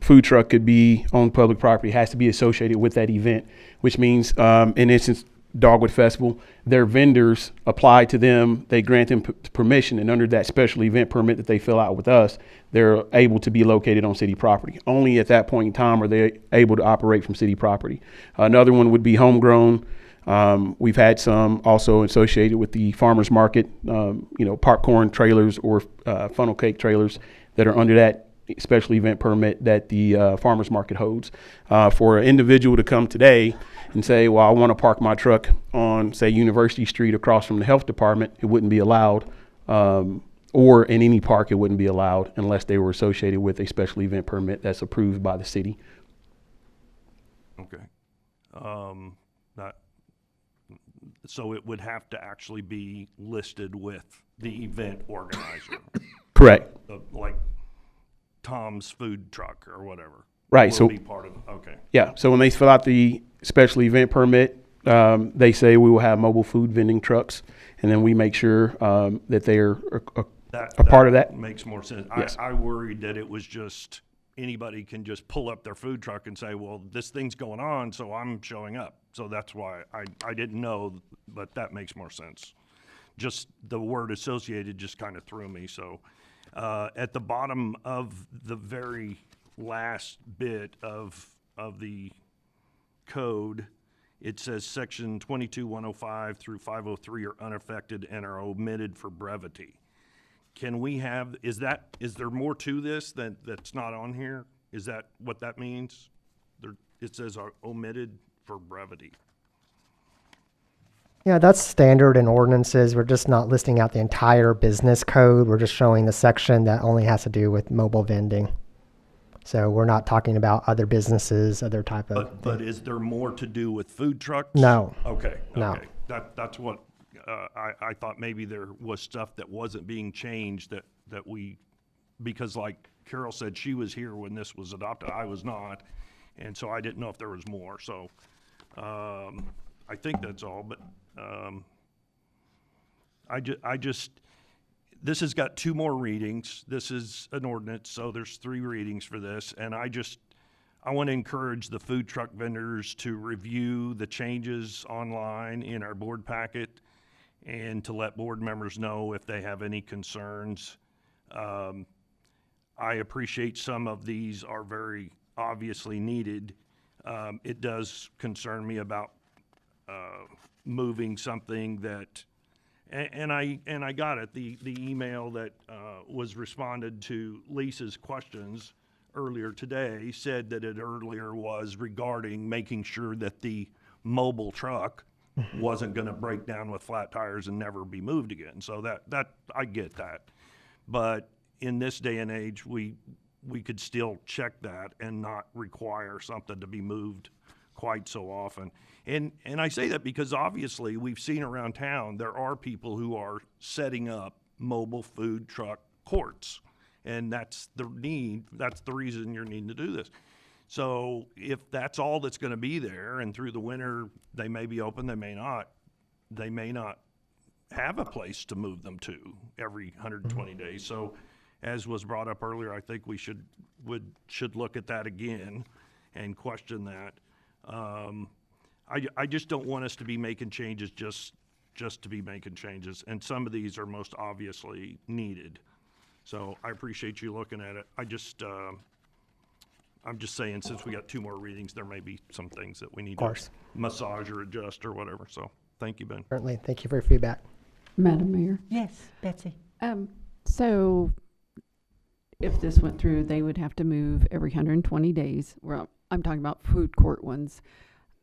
food truck could be on public property has to be associated with that event, which means, in instance, Dogwood Festival, their vendors apply to them, they grant them permission, and under that special event permit that they fill out with us, they're able to be located on city property. Only at that point in time are they able to operate from city property. Another one would be homegrown We've had some also associated with the farmers market, popcorn trailers or funnel cake trailers that are under that special event permit that the farmers market holds. For an individual to come today and say, well, I want to park my truck on, say, University Street across from the health department, it wouldn't be allowed. Or in any park, it wouldn't be allowed unless they were associated with a special event permit that's approved by the city.
Okay. So it would have to actually be listed with the event organizer.
Correct.
Like Tom's food truck or whatever.
Right.
Will
So
be part of, okay.
Yeah. So when they fill out the special event permit, they say we will have mobile food vending trucks, and then we make sure that they are a part of that.
Makes more sense.
Yes.
I worried that it was just anybody can just pull up their food truck and say, well, this thing's going on, so I'm showing up. So that's why I didn't know, but that makes more sense. Just the word associated just kind of threw me. So at the bottom of the very last bit of the code, it says section 22-105 through 503 are unaffected and are omitted for brevity. Can we have, is there more to this that's not on here? Is that what that means? It says are omitted for brevity.
Yeah, that's standard in ordinances. We're just not listing out the entire business code. We're just showing the section that only has to do with mobile vending. So we're not talking about other businesses, other type of.
But is there more to do with food trucks?
No.
Okay.
No.
Okay. That's what I thought. Maybe there was stuff that wasn't being changed that we, because like Carol said, she was here when this was adopted. I was not, and so I didn't know if there was more. So I think that's all. But I just. This has got 2 more readings. This is an ordinance, so there's 3 readings for this. And I want to encourage the food truck vendors to review the changes online in our board packet and to let board members know if they have any concerns. I appreciate some of these are very obviously needed. It does concern me about moving something that, and I got it. The email that was responded to Lease's questions earlier today said that it earlier was regarding making sure that the mobile truck wasn't going to break down with flat tires and never be moved again. So that I get that, but in this day and age, we could still check that and not require something to be moved quite so often. And I say that because obviously we've seen around town there are people who are setting up mobile food truck courts, and that's the reason you're needing to do this. So if that's all that's going to be there, and through the winter they may be open, they may not have a place to move them to every 120 days. So as was brought up earlier, I think we should look at that again and question that. I just don't want us to be making changes just to be making changes, and some of these are most obviously needed. So I appreciate you looking at it. I'm just saying, since we got 2 more readings, there may be some things that we need to massage or adjust or whatever. So thank you, Ben.
Certainly. Thank you for your feedback.
Madam Mayor.
Yes, Betsy.
So if this went through, they would have to move every 120 days. Well, I'm talking about food court ones.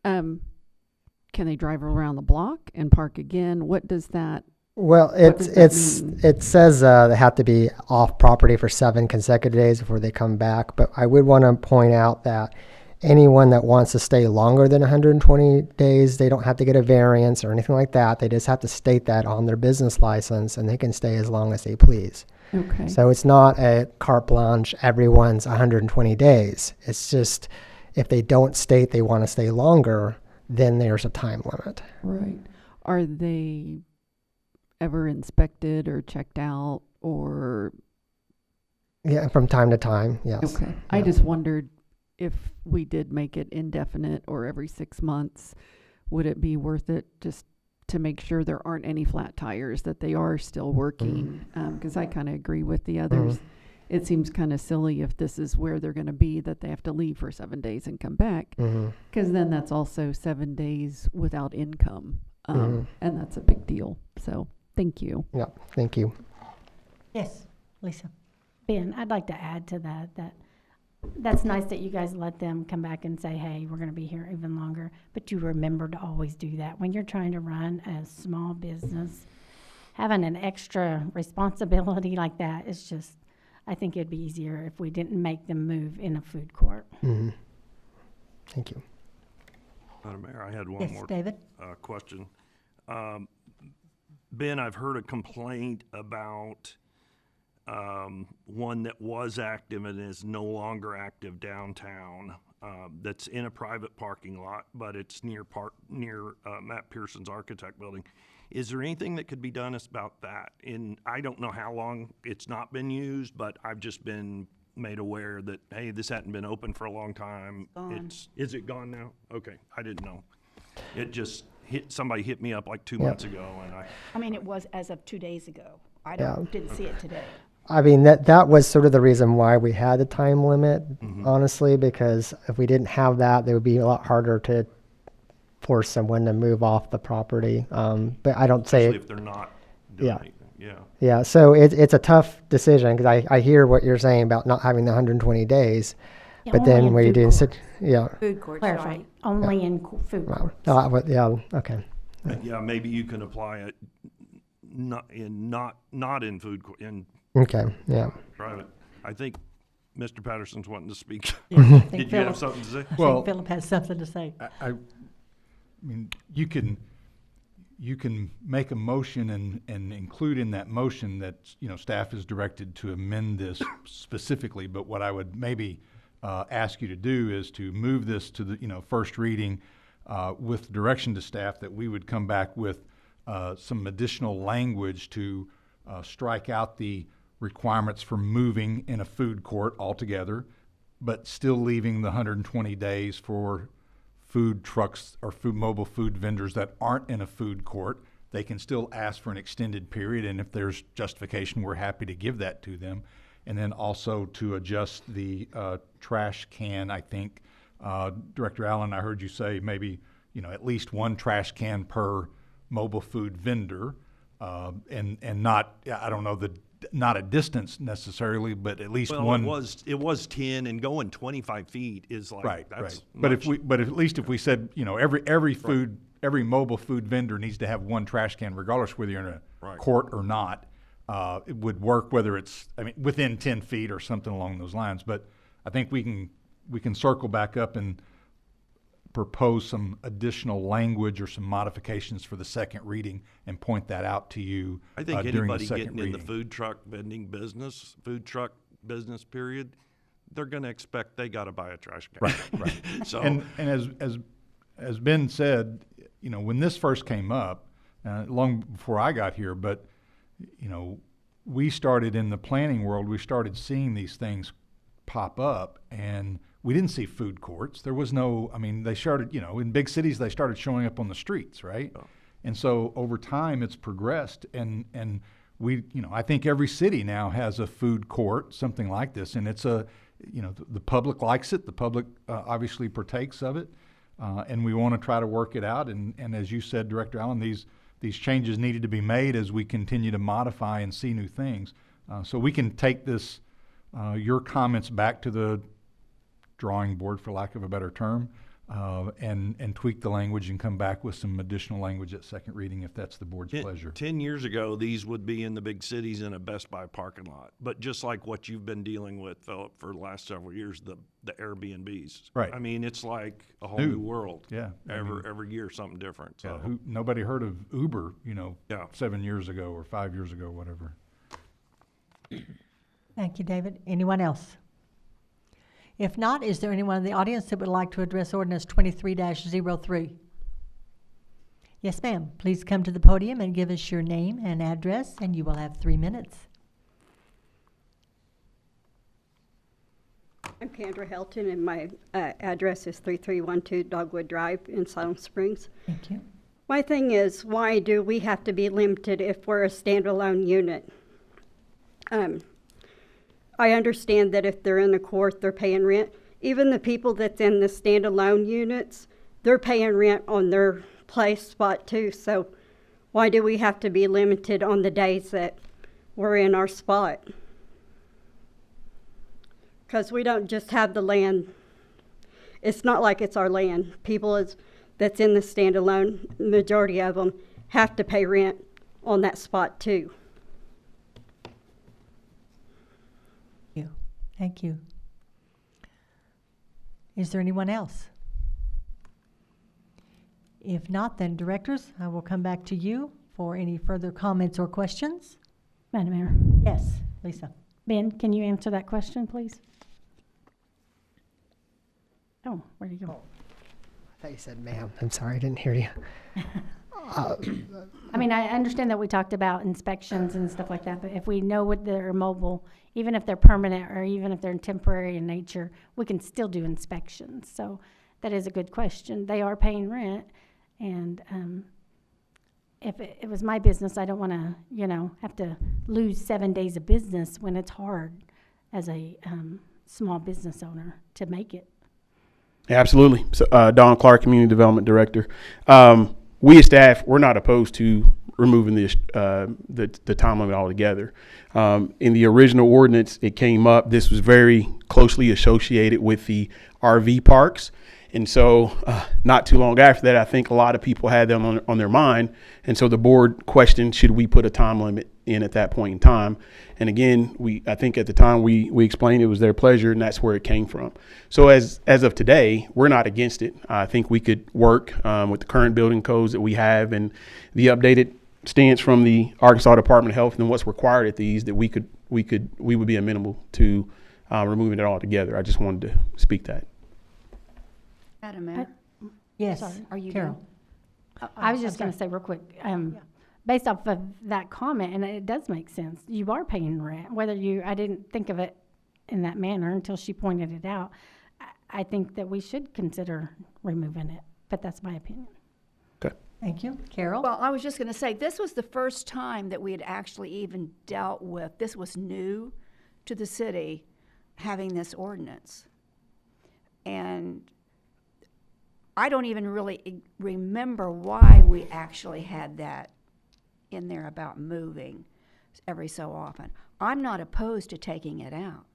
Can they drive around the block and park again? What does that?
Well, it says they have to be off property for 7 consecutive days before they come back. But I would want to point out that anyone that wants to stay longer than 120 days, they don't have to get a variance or anything like that. They just have to state that on their business license, and they can stay as long as they please.
Okay.
So it's not a carte blanche, everyone's 120 days. It's just if they don't state they want to stay longer, then there's a time limit.
Right. Are they ever inspected or checked out or?
Yeah, from time to time, yes.
Okay. Yeah. I just wondered if we did make it indefinite or every 6 months, would it be worth it just to make sure there aren't any flat tires, that they are still working? Because I kind of agree with the others. it seems kind of silly if this is where they're going to be, that they have to leave for 7 days and come back. Because then that's also 7 days without income. And that's a big deal. So thank you.
Yeah, thank you.
Yes, Lisa.
Ben, I'd like to add to that that's nice that you guys let them come back and say, hey, we're going to be here even longer. But you remember to always do that. When you're trying to run a small business, having an extra responsibility like that is just, I think it'd be easier if we didn't make them move in a food court.
Thank you.
Madam Mayor, I had one
Yes,
more
David?
question. Ben, I've heard a complaint about one that was active and is no longer active downtown, that's in a private parking lot, but it's near Matt Pearson's Architect Building. Is there anything that could be done about that? I don't know how long it's not been used, but I've just been made aware that, hey, this hadn't been open for a long time. Is it gone now? Okay, I didn't know. It just somebody hit me up like 2 months ago, and
I mean, it was as of 2 days ago. I didn't see it today.
I mean, that was sort of the reason why we had a time limit, honestly, because if we didn't have that, it would be a lot harder to force someone to move off the property. But I don't say...
Especially if they're not doing anything.
Yeah, so it's a tough decision, because I hear what you're saying about not having the 120 days, but then when you do...
Food courts, right? Only in food courts.
Okay.
Yeah, maybe you can apply it not in food court, in private. I think Mr. Patterson's wanting to speak. Did you have something to say?
I think Philip has something to say.
I mean, you can make a motion and include in that motion that, staff is directed to amend this specifically, but what I would maybe ask you to do is to move this to the, first reading with direction to staff that we would come back with some additional language to strike out the requirements for moving in a food court altogether, but still leaving the 120 days for food trucks or mobile food vendors that aren't in a food court. They can still ask for an extended period, and if there's justification, we're happy to give that to them. And then also to adjust the trash can, I think, Director Allen, I heard you say maybe, at least one trash can per mobile food vendor, and not, I don't know, not a distance necessarily, but at least one.
It was 10, and going 25 feet is like,
right.
But
at least if we said, every mobile food vendor needs to have one trash can, regardless whether you're in a court or not, it would work whether it's, within 10 feet or something along those lines. But I think we can circle back up and propose some additional language or some modifications for the second reading and point that out to you.
I think
during
anybody
the second
getting
reading.
in the food truck business period, they're going to expect they got to buy a trash can.
Right.
So
and as Ben said, when this first came up, long before I got here, but we started in the planning world. We started seeing these things pop up, and we didn't see food courts. There was no, they started, in big cities, they started showing up on the streets, right? Oh. And so over time it's progressed, and we, I think every city now has a food court, something like this, and it's the public likes it. The public obviously partakes of it, and we want to try to work it out. And as you said, Director Allen, these changes needed to be made as we continue to modify and see new things. So we can take this, your comments back to the drawing board, for lack of a better term, and tweak the language and come back with some additional language at second reading if that's the board's pleasure.
10 years ago, these would be in the big cities in a Best Buy parking lot. But just like what you've been dealing with, Philip, for the last several years, the Airbnbs.
Right.
It's like a whole new world.
Yeah.
Every year something different. So.
Yeah, nobody heard of Uber, 7 years ago or 5 years ago, whatever.
Thank you, David. Anyone else? If not, is there anyone in the audience that would like to address Ordinance 23-03? Yes, ma'am. Please come to the podium and give us your name and address, and you will have 3 minutes.
I'm Kendra Helton, and my address is 3312 Dogwood Drive in Siloam Springs.
Thank you.
My thing is, why do we have to be limited if we're a standalone unit? I understand that if they're in a court, they're paying rent. Even the people that's in the standalone units, they're paying rent on their place spot too. So why do we have to be limited on the days that we're in our spot? Because we don't just have the land. It's not like it's our land. People that's in the standalone, majority of them have to pay rent on that spot too.
Thank you. Is there anyone else? If not, then directors, I will come back to you for any further comments or questions.
Madam Mayor.
Yes, Lisa.
Ben, can you answer that question, please? Oh, where'd you go?
I thought you said ma'am. I'm sorry, I didn't hear you.
I mean, I understand that we talked about inspections and stuff like that, but if we know what they're mobile, even if they're permanent or even if they're temporary in nature, we can still do inspections. So that is a good question. They are paying rent, and if it was my business, I don't want to, have to lose 7 days of business when it's hard as a small business owner to make it.
Absolutely. So, Don Clark, Community Development Director. We as staff, we're not opposed to removing this, the time limit altogether. In the original ordinance, it came up, this was very closely associated with the RV parks. And so not too long after that, I think a lot of people had them on their mind. And so the board questioned, should we put a time limit in at that point in time? And again, I think at the time we explained it was their pleasure, and that's where it came from. So as of today, we're not against it. I think we could work with the current building codes that we have and the updated stance from the Arkansas Department of Health and what's required at these, that we would be amenable to removing it all together. I just wanted to speak that.
Madam Mayor.
Yes,
Sorry,
are you
Carol.
I was just going to say real quick, based off of that comment, and it does make sense, you are paying rent, I didn't think of it in that manner until she pointed it out. I think that we should consider removing it, but that's my opinion.
Okay.
Thank you. Carol?
Well, I was just going to say, this was the first time that we had actually even dealt with, this was new to the city, having this ordinance. And I don't even really remember why we actually had that in there about moving every so often. I'm not opposed to taking it out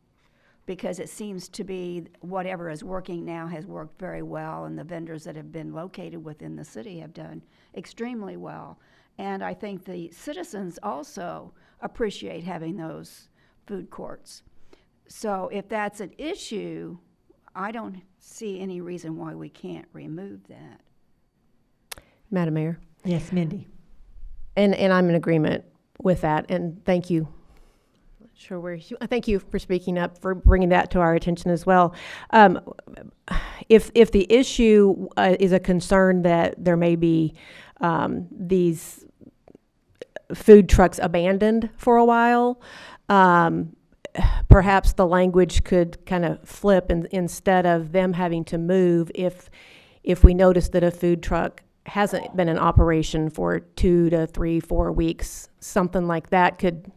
because it seems to be whatever is working now has worked very well, and the vendors that have been located within the city have done extremely well. And I think the citizens also appreciate having those food courts. So if that's an issue, I don't see any reason why we can't remove that.
Madam Mayor.
Yes, Mindy.
And I'm in agreement with that, and thank you. Not sure where thank you for speaking up, for bringing that to our attention as well. If the issue is a concern that there may be these food trucks abandoned for a while, perhaps the language could kind of flip, and instead of them having to move, if we notice that a food truck hasn't been in operation for 2 to 3, 4 weeks, something like that could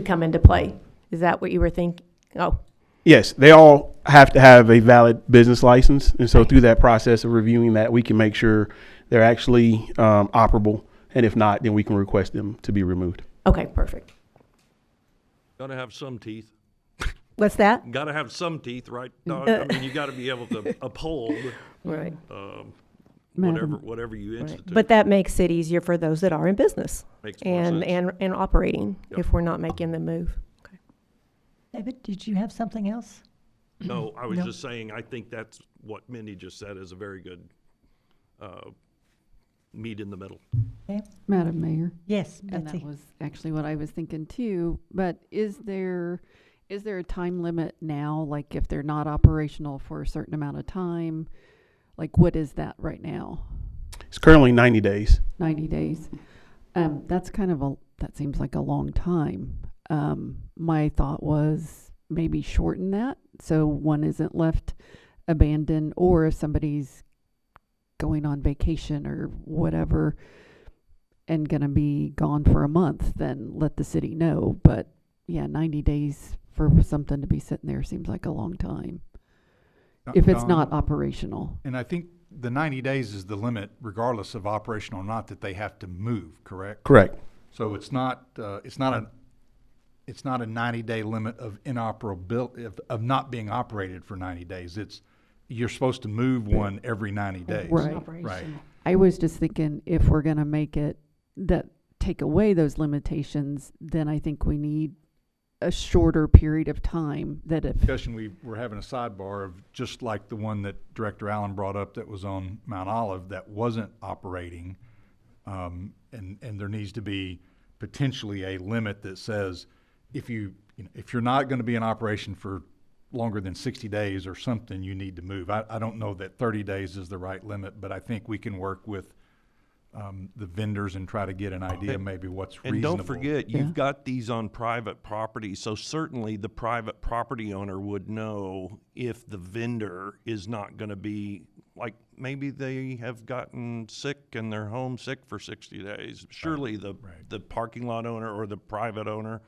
come into play. Is that what you were thinking? Oh.
Yes, they all have to have a valid business license. And so through that process of reviewing that, we can make sure they're actually operable. And if not, then we can request them to be removed.
Okay, perfect.
Gotta have some teeth.
What's that?
Gotta have some teeth, right? No, I mean, you gotta be able to uphold
Right.
Whatever you institute.
But that makes it easier for those that are in business
Makes more
and
sense.
operating
Yep.
if we're not making them move. Okay.
David, did you have something else?
No, I was
No.
just saying, I think that's what Mindy just said is a very good meet in the middle.
Okay.
Madam Mayor.
Yes,
And
Betsy.
that was actually what I was thinking too, but is there a time limit now, like if they're not operational for a certain amount of time? Like what is that right now?
It's currently 90 days.
90 days. That seems like a long time. My thought was maybe shorten that so one isn't left abandoned, or if somebody's going on vacation or whatever and gonna be gone for a month, then let the city know. But 90 days for something to be sitting there seems like a long time. If it's
Don,
not operational.
And I think the 90 days is the limit, regardless of operational or not, that they have to move, correct?
Correct.
So it's not a 90-day limit of inoperability, of not being operated for 90 days. You're supposed to move one every 90 days.
Right. I was just thinking if we're going to make it that take away those limitations, then I think we need a shorter period of time that if
Discussion, we were having a sidebar of just like the one that Director Allen brought up that was on Mount Olive that wasn't operating, and there needs to be potentially a limit that says if you're not going to be in operation for longer than 60 days or something, you need to move. I don't know that 30 days is the right limit, but I think we can work with the vendors and try to get an idea maybe what's reasonable.
And don't forget, you've got these on private property, so certainly the private property owner would know if the vendor is not going to be, like maybe they have gotten sick and they're home sick for 60 days. Surely the parking lot owner or the private owner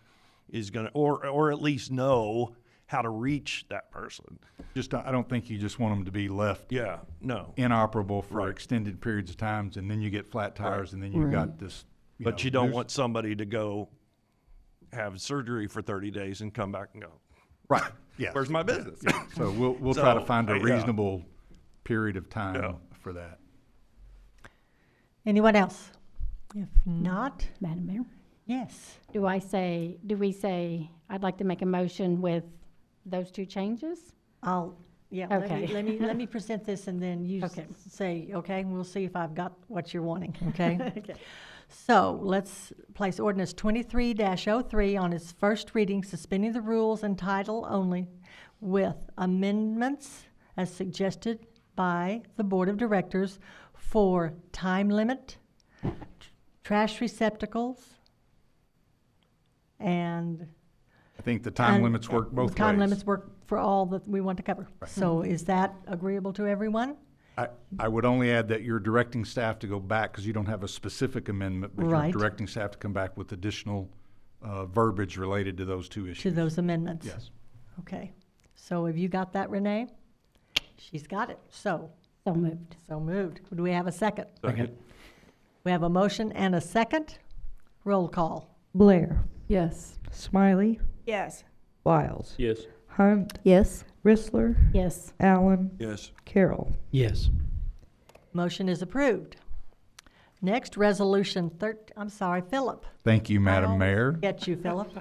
is going to, or at least know how to reach that person.
I don't think you just want them to be left inoperable for extended periods of times, and then you get flat tires, and then you've got this.
But you don't want somebody to go have surgery for 30 days and come back and go,
right, yeah,
where's my business?
Yeah. So we'll try to find a reasonable period of time for that.
Anyone else? If not,
Madam Mayor?
Yes.
Do we say, I'd like to make a motion with those two changes?
Okay. Let me present this and then you say, okay, and we'll see if I've got what you're wanting, okay?
Okay.
So let's place ordinance 23-03 on its first reading, suspending the rules and title only with amendments as suggested by the Board of Directors for time limit, trash receptacles, and
I think the time limits work both ways.
Time limits work for all that we want to cover.
Right.
So is that agreeable to everyone?
I would only add that you're directing staff to go back because you don't have a specific amendment, but
Right.
you're directing staff to come back with additional verbiage related to those two issues.
To those amendments?
Yes.
Okay. So have you got that, Renee? She's got it. So
moved.
So moved. Do we have a second?
Second.
We have a motion and a second. Roll call.
Blair.
Yes.
Smiley.
Yes.
Wiles.
Yes.
Hunt.
Yes.
Rissler.
Yes.
Allen.
Yes.
Carroll.
Yes.
Motion is approved. Next, resolution Philip.
Thank you, Madam
I'll
Mayor.
Get you, Philip.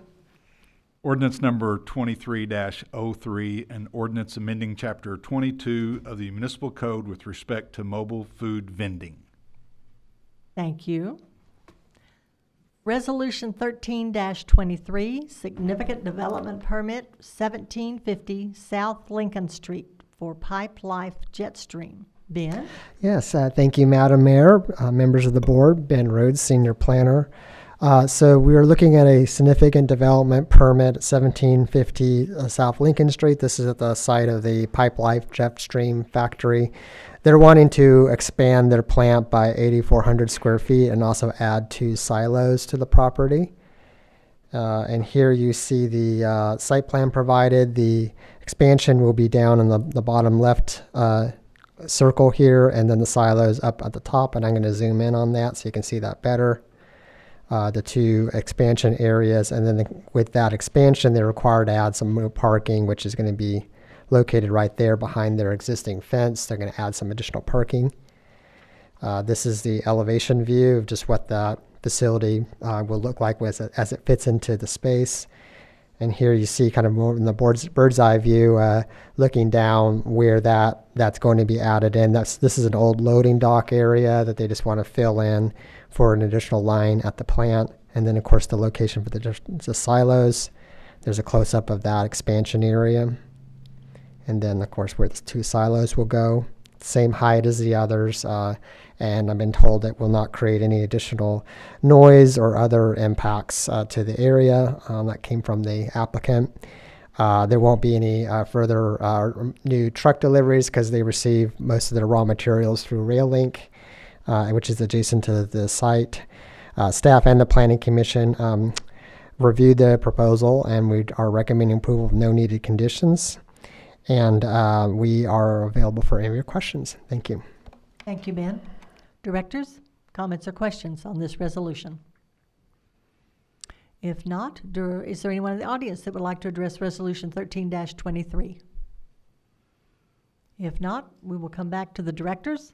Ordinance number 23-03, an ordinance amending Chapter 22 of the Municipal Code with respect to mobile food vending.
Thank you. Resolution 13-23, significant development permit, 1750 South Lincoln Street for Pipe Life Jetstream. Ben?
Yes, thank you, Madam Mayor, members of the board, Ben Rhodes, Senior Planner. So we are looking at a significant development permit, 1750 South Lincoln Street. This is at the site of the Pipe Life Jetstream factory. They're wanting to expand their plant by 8,400 square feet and also add 2 silos to the property. And here you see the site plan provided. The expansion will be down in the bottom left circle here, and then the silos up at the top, and I'm going to zoom in on that so you can see that better. The 2 expansion areas, and then with that expansion, they're required to add some more parking, which is going to be located right there behind their existing fence. They're going to add some additional parking. This is the elevation view of just what that facility will look like as it fits into the space. And here you see kind of more in the bird's eye view, looking down where that's going to be added in. This is an old loading dock area that they just want to fill in for an additional line at the plant. And then, of course, the location for the silos. There's a close-up of that expansion area. And then, of course, where the 2 silos will go. Same height as the others. And I've been told it will not create any additional noise or other impacts to the area. That came from the applicant. There won't be any further new truck deliveries because they receive most of their raw materials through RailLink, which is adjacent to the site. Staff and the Planning Commission reviewed the proposal, and we are recommending approval of no needed conditions. And we are available for any of your questions. Thank you.
Thank you, Ben. Directors, comments or questions on this resolution? If not, is there anyone in the audience that would like to address Resolution 13-23? If not, we will come back to the directors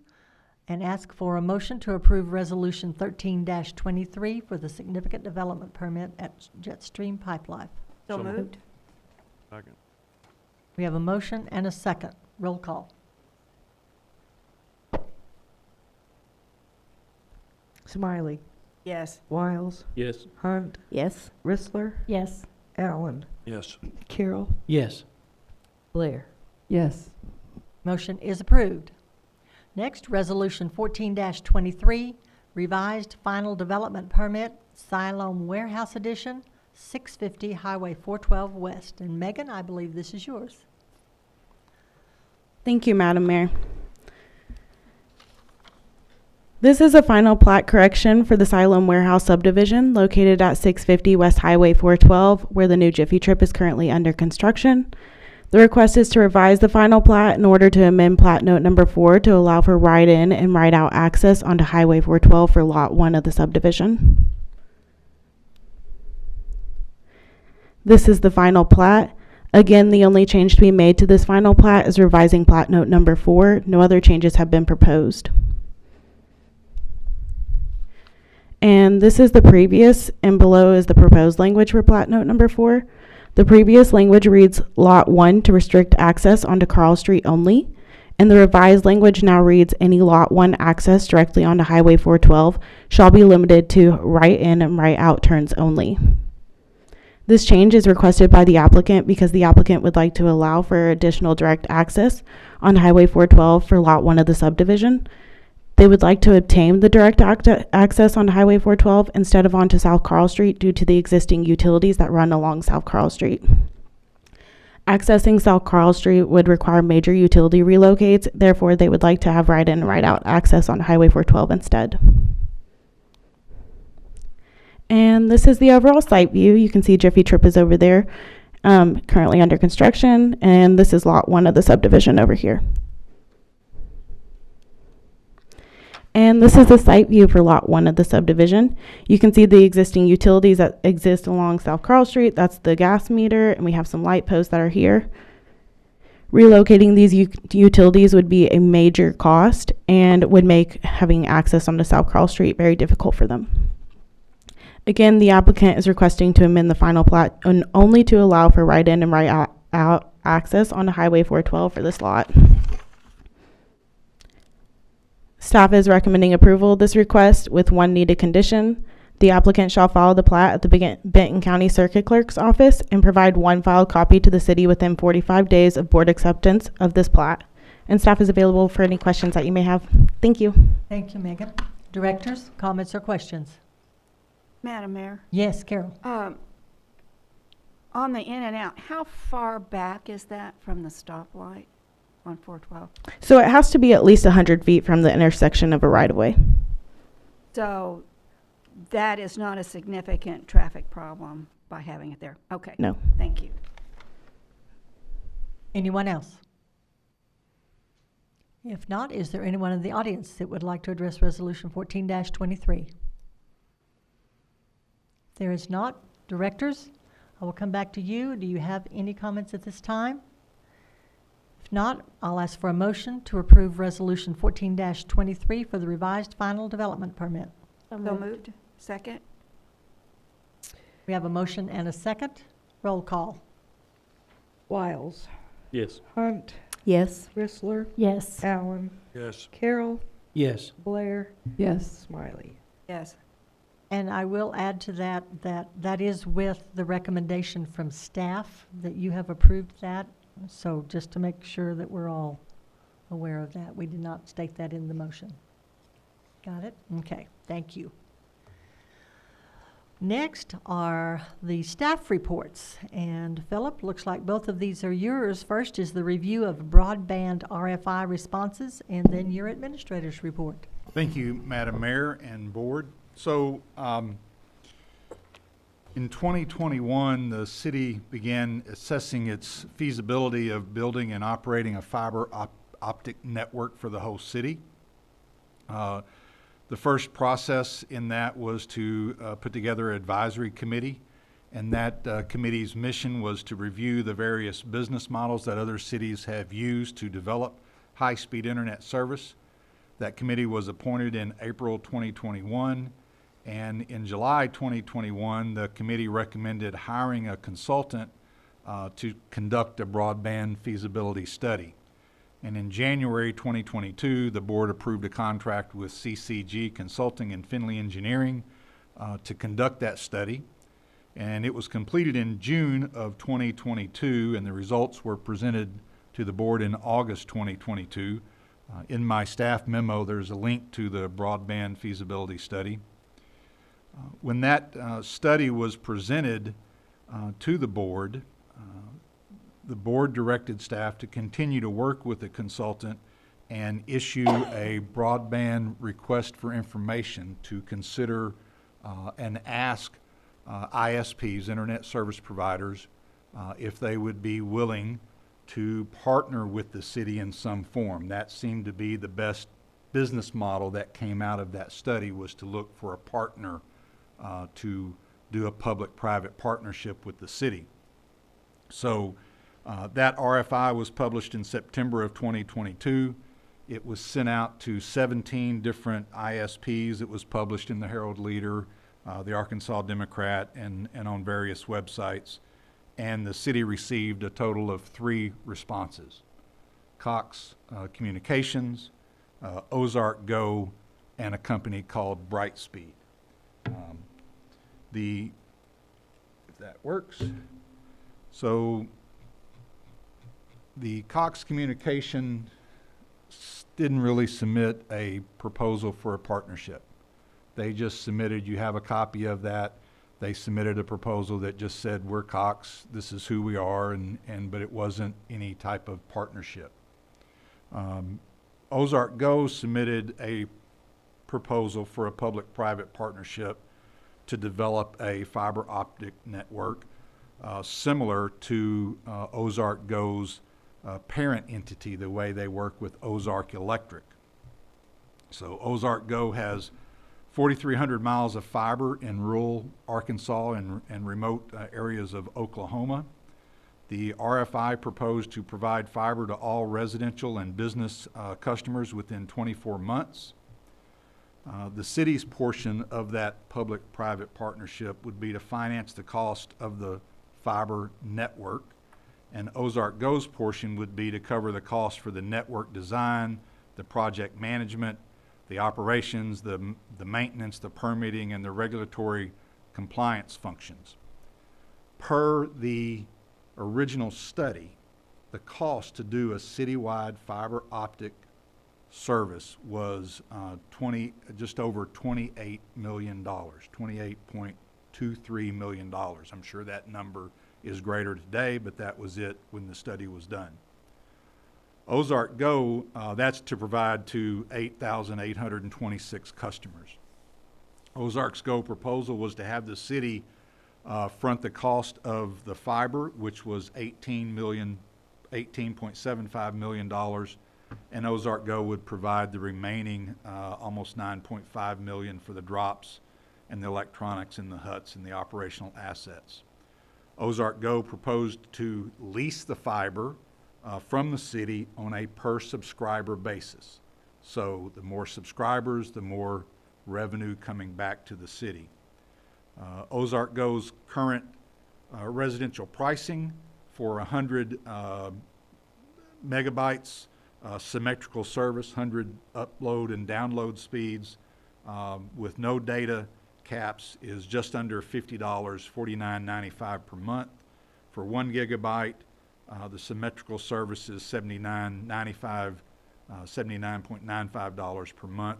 and ask for a motion to approve Resolution 13-23 for the significant development permit at Jetstream Pipeline.
So moved.
Second.
We have a motion and a second. Roll call.
Smiley.
Yes.
Wiles.
Yes.
Hunt.
Yes.
Rissler.
Yes.
Allen.
Yes.
Carroll.
Yes.
Blair.
Yes.
Motion is approved. Next, Resolution 14-23, revised final development permit, Siloam Warehouse Edition, 650 Highway 412 West. And Megan, I believe this is yours.
Thank you, Madam Mayor. This is a final plat correction for the Siloam Warehouse subdivision located at 650 West Highway 412, where the new Jiffy Trip is currently under construction. The request is to revise the final plat in order to amend plat note number 4 to allow for right-in and right-out access onto Highway 412 for Lot 1 of the subdivision. This is the final plat. Again, the only change to be made to this final plat is revising plat note number 4. No other changes have been proposed. And this is the previous, and below is the proposed language for plat note number 4. The previous language reads Lot 1 to restrict access onto Carl Street only, and the revised language now reads any Lot 1 access directly onto Highway 412 shall be limited to right-in and right-out turns only. This change is requested by the applicant because the applicant would like to allow for additional direct access on Highway 412 for Lot 1 of the subdivision. They would like to obtain the direct access on Highway 412 instead of onto South Carl Street due to the existing utilities that run along South Carl Street. Accessing South Carl Street would require major utility relocates, therefore they would like to have right-in and right-out access on Highway 412 instead. And this is the overall site view. You can see Jiffy Trip is over there, currently under construction, and this is Lot 1 of the subdivision over here. And this is the site view for Lot 1 of the subdivision. You can see the existing utilities that exist along South Carl Street. That's the gas meter, and we have some light posts that are here. Relocating these utilities would be a major cost and would make having access onto South Carl Street very difficult for them. Again, the applicant is requesting to amend the final plat only to allow for right-in and right-out access onto Highway 412 for this lot. Staff is recommending approval of this request with one needed condition. The applicant shall file the plat at the Benton County Circuit Clerk's office and provide one filed copy to the city within 45 days of board acceptance of this plat. And staff is available for any questions that you may have. Thank you.
Thank you, Megan. Directors, comments or questions?
Madam Mayor,
Yes, Carol.
on the in and out, how far back is that from the stoplight on 412?
So it has to be at least 100 feet from the intersection of a right-of-way.
So that is not a significant traffic problem by having it there? Okay.
No.
Thank you.
Anyone else? If not, is there anyone in the audience that would like to address Resolution 14-23? If there is not, directors, I will come back to you. Do you have any comments at this time? If not, I'll ask for a motion to approve Resolution 14-23 for the revised final development permit.
So moved. Second?
We have a motion and a second. Roll call.
Wiles.
Yes.
Hunt.
Yes.
Rissler.
Yes.
Allen.
Yes.
Carroll.
Yes.
Blair.
Yes.
Smiley.
Yes.
And I will add to that that is with the recommendation from staff that you have approved that. So just to make sure that we're all aware of that. We did not state that in the motion. Got it? Okay, thank you. Next are the staff reports. And Philip, looks like both of these are yours. First is the review of broadband RFI responses, and then your administrator's report.
Thank you, Madam Mayor and Board. So In 2021, the city began assessing its feasibility of building and operating a fiber optic network for the whole city. The first process in that was to put together an advisory committee, and that committee's mission was to review the various business models that other cities have used to develop high-speed internet service. That committee was appointed in April 2021, and in July 2021, the committee recommended hiring a consultant to conduct a broadband feasibility study. And in January 2022, the board approved a contract with CCG Consulting and Finley Engineering to conduct that study. And it was completed in June of 2022, and the results were presented to the board in August 2022. In my staff memo, there's a link to the broadband feasibility study. When that study was presented to the board directed staff to continue to work with the consultant and issue a broadband request for information to consider and ask ISPs, internet service providers, if they would be willing to partner with the city in some form. That seemed to be the best business model that came out of that study, was to look for a partner to do a public-private partnership with the city. So that RFI was published in September of 2022. It was sent out to 17 different ISPs. It was published in the Herald Leader, the Arkansas Democrat, and on various websites. And the city received a total of 3 responses: Cox Communications, Ozark Go, and a company called Brightspeed. If that works. So the Cox Communication didn't really submit a proposal for a partnership. They just submitted, you have a copy of that. They submitted a proposal that just said, we're Cox, this is who we are, but it wasn't any type of partnership. Ozark Go submitted a proposal for a public-private partnership to develop a fiber optic network similar to Ozark Go's parent entity, the way they work with Ozark Electric. So Ozark Go has 4,300 miles of fiber in rural Arkansas and remote areas of Oklahoma. The RFI proposed to provide fiber to all residential and business customers within 24 months. The city's portion of that public-private partnership would be to finance the cost of the fiber network, and Ozark Go's portion would be to cover the cost for the network design, the project management, the operations, the maintenance, the permitting, and the regulatory compliance functions. Per the original study, the cost to do a citywide fiber optic service was just over $28 million, $28.23 million. I'm sure that number is greater today, but that was it when the study was done. Ozark Go, that's to provide to 8,826 customers. Ozark's Go proposal was to have the city front the cost of the fiber, which was $18.75 million, and Ozark Go would provide the remaining almost $9.5 million for the drops and the electronics and the huts and the operational assets. Ozark Go proposed to lease the fiber from the city on a per subscriber basis. So the more subscribers, the more revenue coming back to the city. Ozark Go's current residential pricing for 100 megabytes symmetrical service, 100 upload and download speeds with no data caps is just under $50, $49.95 per month. For 1 gigabyte, the symmetrical service is $79.95 per month.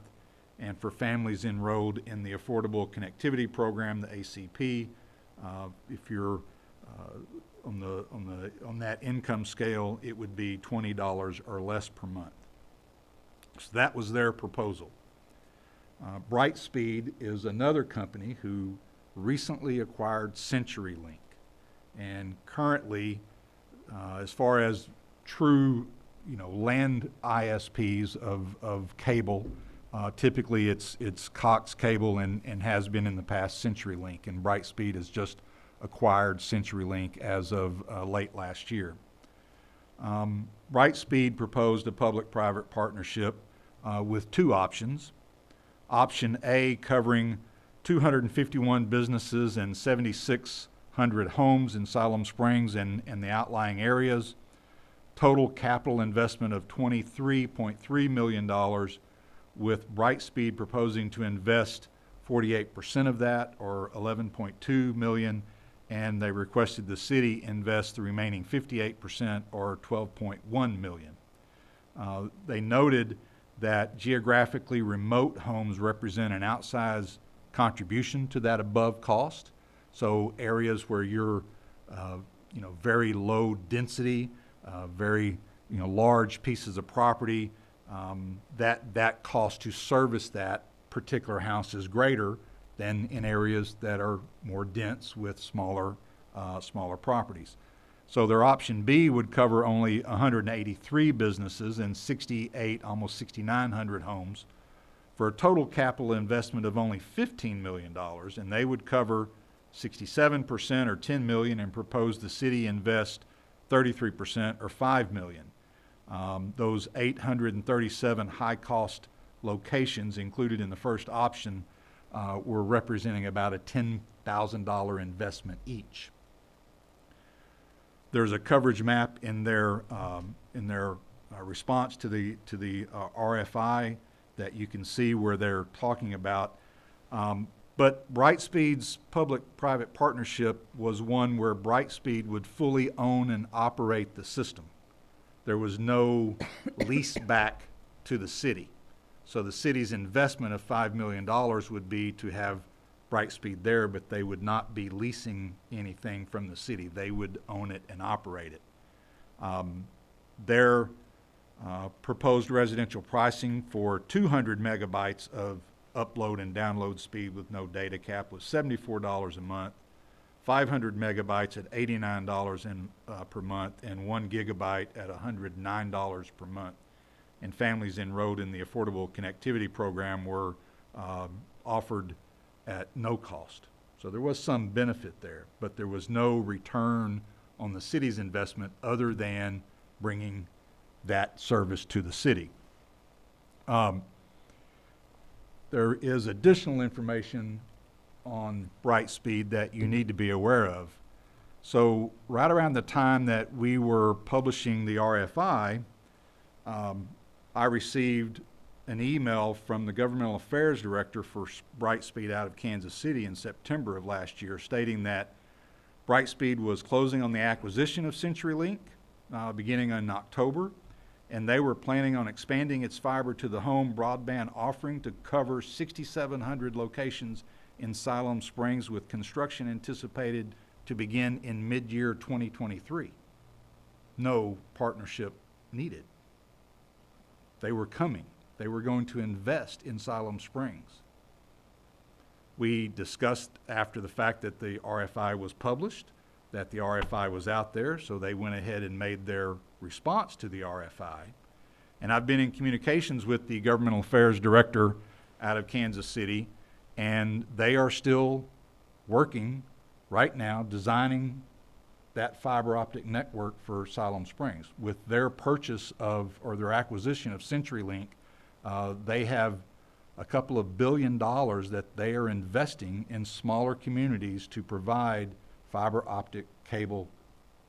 And for families enrolled in the Affordable Connectivity Program, the ACP, if you're on that income scale, it would be $20 or less per month. So that was their proposal. Brightspeed is another company who recently acquired CenturyLink. And currently, as far as true, land ISPs of cable, typically it's Cox Cable and has been in the past CenturyLink, and Brightspeed has just acquired CenturyLink as of late last year. Brightspeed proposed a public-private partnership with two options. Option A covering 251 businesses and 7,600 homes in Siloam Springs and the outlying areas. Total capital investment of $23.3 million, with Brightspeed proposing to invest 48% of that, or $11.2 million, and they requested the city invest the remaining 58%, or $12.1 million. They noted that geographically remote homes represent an outsized contribution to that above cost. So areas where you're, very low density, very, large pieces of property, that cost to service that particular house is greater than in areas that are more dense with smaller properties. So their option B would cover only 183 businesses and 68, almost 6,900 homes, for a total capital investment of only $15 million, and they would cover 67%, or $10 million, and propose the city invest 33%, or $5 million. Those 837 high-cost locations included in the first option were representing about a $10,000 investment each. There's a coverage map in their response to the RFI that you can see where they're talking about. But Brightspeed's public-private partnership was one where Brightspeed would fully own and operate the system. There was no lease back to the city. So the city's investment of $5 million would be to have Brightspeed there, but they would not be leasing anything from the city. They would own it and operate it. Their proposed residential pricing for 200 megabytes of upload and download speed with no data cap was $74 a month, 500 megabytes at $89 per month, and 1 gigabyte at $109 per month. And families enrolled in the Affordable Connectivity Program were offered at no cost. So there was some benefit there, but there was no return on the city's investment other than bringing that service to the city. There is additional information on Brightspeed that you need to be aware of. So right around the time that we were publishing the RFI, I received an email from the Governmental Affairs Director for Brightspeed out of Kansas City in September of last year, stating that Brightspeed was closing on the acquisition of CenturyLink beginning in October, and they were planning on expanding its fiber to the home broadband offering to cover 6,700 locations in Siloam Springs, with construction anticipated to begin in mid-year 2023. No partnership needed. They were coming. They were going to invest in Siloam Springs. We discussed after the fact that the RFI was published, that the RFI was out there, so they went ahead and made their response to the RFI. And I've been in communications with the Governmental Affairs Director out of Kansas City, and they are still working right now designing that fiber optic network for Siloam Springs. With their purchase of, or their acquisition of CenturyLink, they have a couple of $2 billion that they are investing in smaller communities to provide fiber optic cable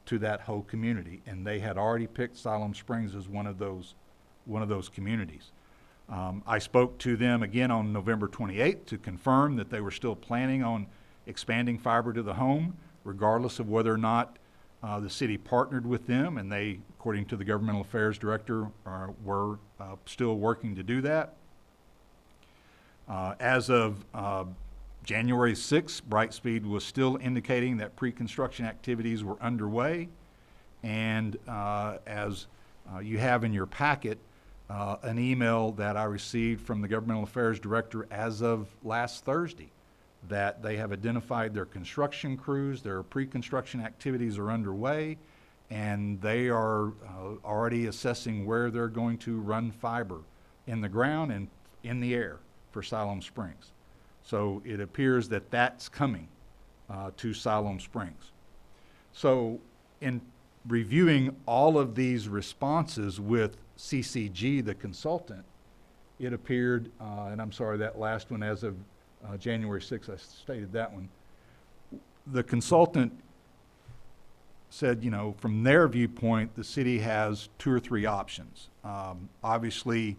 to that whole community, and they had already picked Siloam Springs as one of those communities. I spoke to them again on November 28th to confirm that they were still planning on expanding fiber to the home, regardless of whether or not the city partnered with them, and they, according to the Governmental Affairs Director, were still working to do that. As of January 6th, Brightspeed was still indicating that pre-construction activities were underway, and as you have in your packet, an email that I received from the Governmental Affairs Director as of last Thursday, that they have identified their construction crews, their pre-construction activities are underway, and they are already assessing where they're going to run fiber in the ground and in the air for Siloam Springs. So it appears that that's coming to Siloam Springs. So in reviewing all of these responses with CCG, the consultant, it appeared, and I'm sorry, that last one as of January 6th, I stated that one. The consultant said, you know, from their viewpoint, the city has 2 or 3 options. Obviously,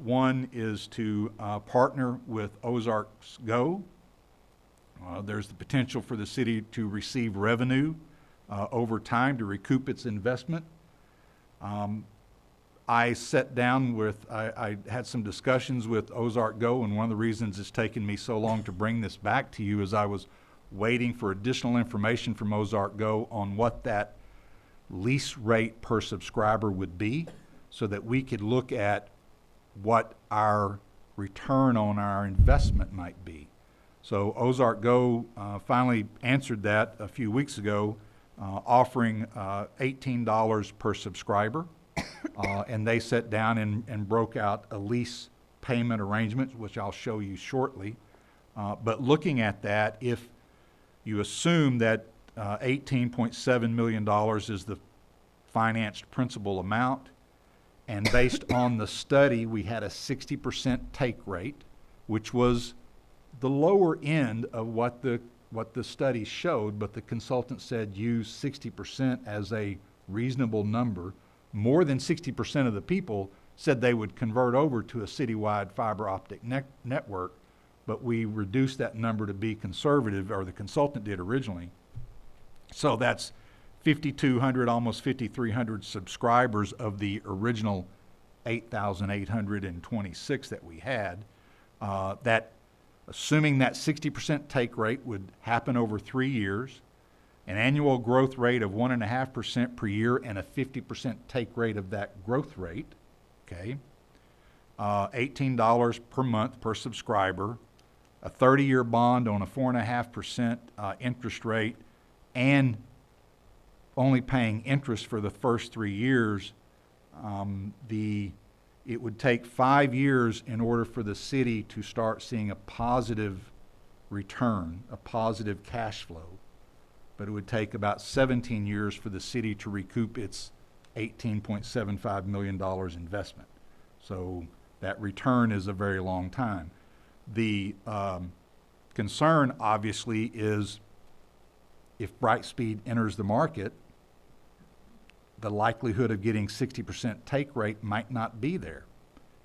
one is to partner with Ozarks Go. There's the potential for the city to receive revenue over time to recoup its investment. I sat down with, I had some discussions with Ozark Go, and one of the reasons it's taken me so long to bring this back to you is I was waiting for additional information from Ozark Go on what that lease rate per subscriber would be so that we could look at what our return on our investment might be. So Ozark Go finally answered that a few weeks ago, offering $18 per subscriber. And they sat down and broke out a lease payment arrangement, which I'll show you shortly. But looking at that, if you assume that $18.7 million is the financed principal amount, and based on the study, we had a 60% take rate, which was the lower end of what the study showed, but the consultant said use 60% as a reasonable number. More than 60% of the people said they would convert over to a citywide fiber optic network, but we reduced that number to be conservative, or the consultant did originally. So that's 5,200, almost 5,300 subscribers of the original 8,826 that we had. That, assuming that 60% take rate would happen over 3 years, an annual growth rate of 1.5% per year, and a 50% take rate of that growth rate, okay? $18 per month per subscriber, a 30-year bond on a 4.5% interest rate, and only paying interest for the first 3 years. It would take 5 years in order for the city to start seeing a positive return, a positive cash flow. But it would take about 17 years for the city to recoup its $18.75 million investment. So that return is a very long time. The concern, obviously, is if Brightspeed enters the market, the likelihood of getting 60% take rate might not be there.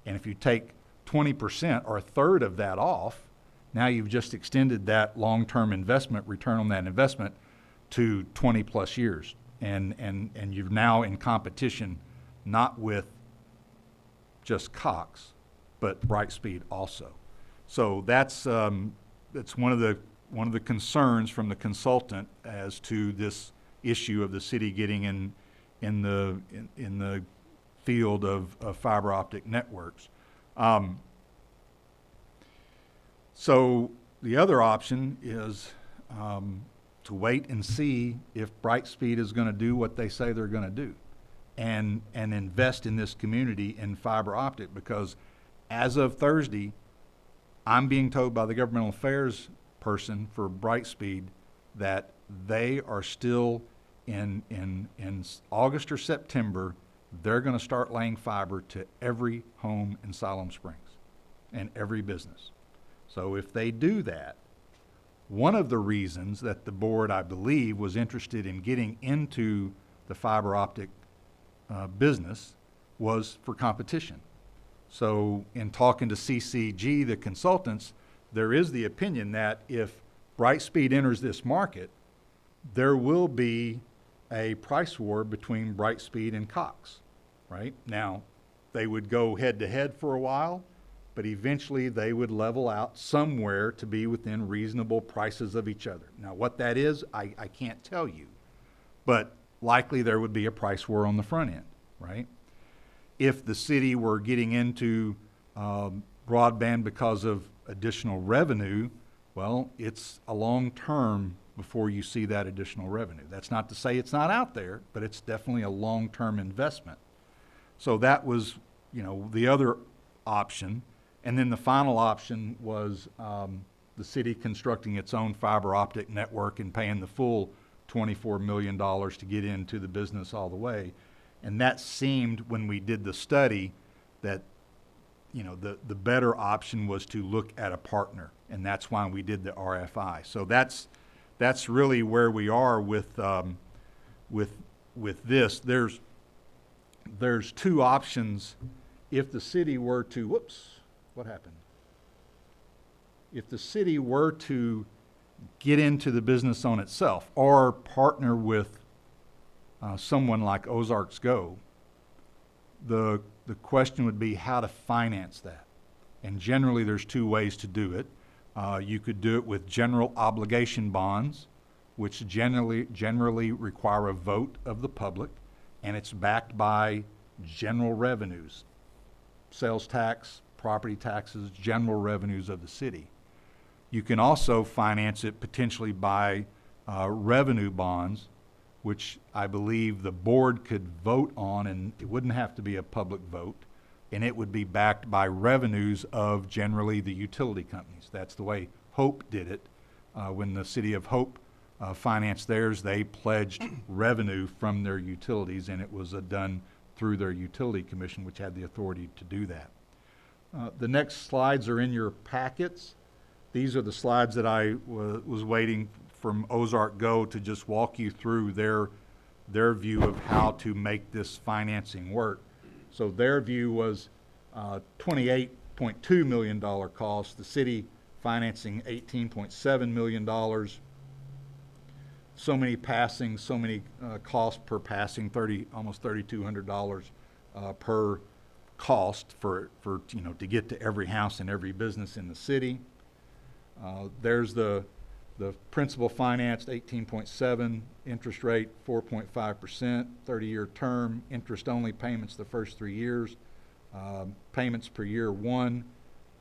And if you take 20% or a third of that off, now you've just extended that long-term investment, return on that investment, to 20 plus years. And you're now in competition not with just Cox, but Brightspeed also. So that's one of the concerns from the consultant as to this issue of the city getting in the field of fiber optic networks. So the other option is to wait and see if Brightspeed is going to do what they say they're going to do, and invest in this community in fiber optic, because as of Thursday, I'm being told by the governmental affairs person for Brightspeed that they are still in August or September, they're going to start laying fiber to every home in Siloam Springs and every business. So if they do that, one of the reasons that the board, I believe, was interested in getting into the fiber optic business was for competition. So in talking to CCG, the consultants, there is the opinion that if Brightspeed enters this market, there will be a price war between Brightspeed and Cox, right? Now, they would go head-to-head for a while, but eventually they would level out somewhere to be within reasonable prices of each other. Now, what that is, I can't tell you, but likely there would be a price war on the front end, right? If the city were getting into broadband because of additional revenue, Well, it's a long term before you see that additional revenue. That's not to say it's not out there, but it's definitely a long-term investment. So that was, you know, the other option. And then the final option was the city constructing its own fiber optic network and paying the full $24 million to get into the business all the way. And that seemed, when we did the study, that, you know, the better option was to look at a partner, and that's why we did the RFI. So that's really where we are with this. There's two options. If the city were to, whoops, what happened? If the city were to get into the business on itself or partner with someone like Ozarks Go, the question would be how to finance that. And generally there's two ways to do it. You could do it with general obligation bonds, which generally require a vote of the public, and it's backed by general revenues, sales tax, property taxes, general revenues of the city. You can also finance it potentially by revenue bonds, which I believe the board could vote on, and it wouldn't have to be a public vote, and it would be backed by revenues of generally the utility companies. That's the way Hope did it. When the city of Hope financed theirs, they pledged revenue from their utilities, and it was done through their utility commission, which had the authority to do that. The next slides are in your packets. These are the slides that I was waiting from Ozark Go to just walk you through their view of how to make this financing work. So their view was $28.2 million cost, the city financing $18.7 million. So many passings, so many costs per passing, almost $3,200 per cost for you know, to get to every house and every business in the city. There's the principal financed 18.7, interest rate 4.5%, 30-year term, interest only payments the first 3 years, payments per year one,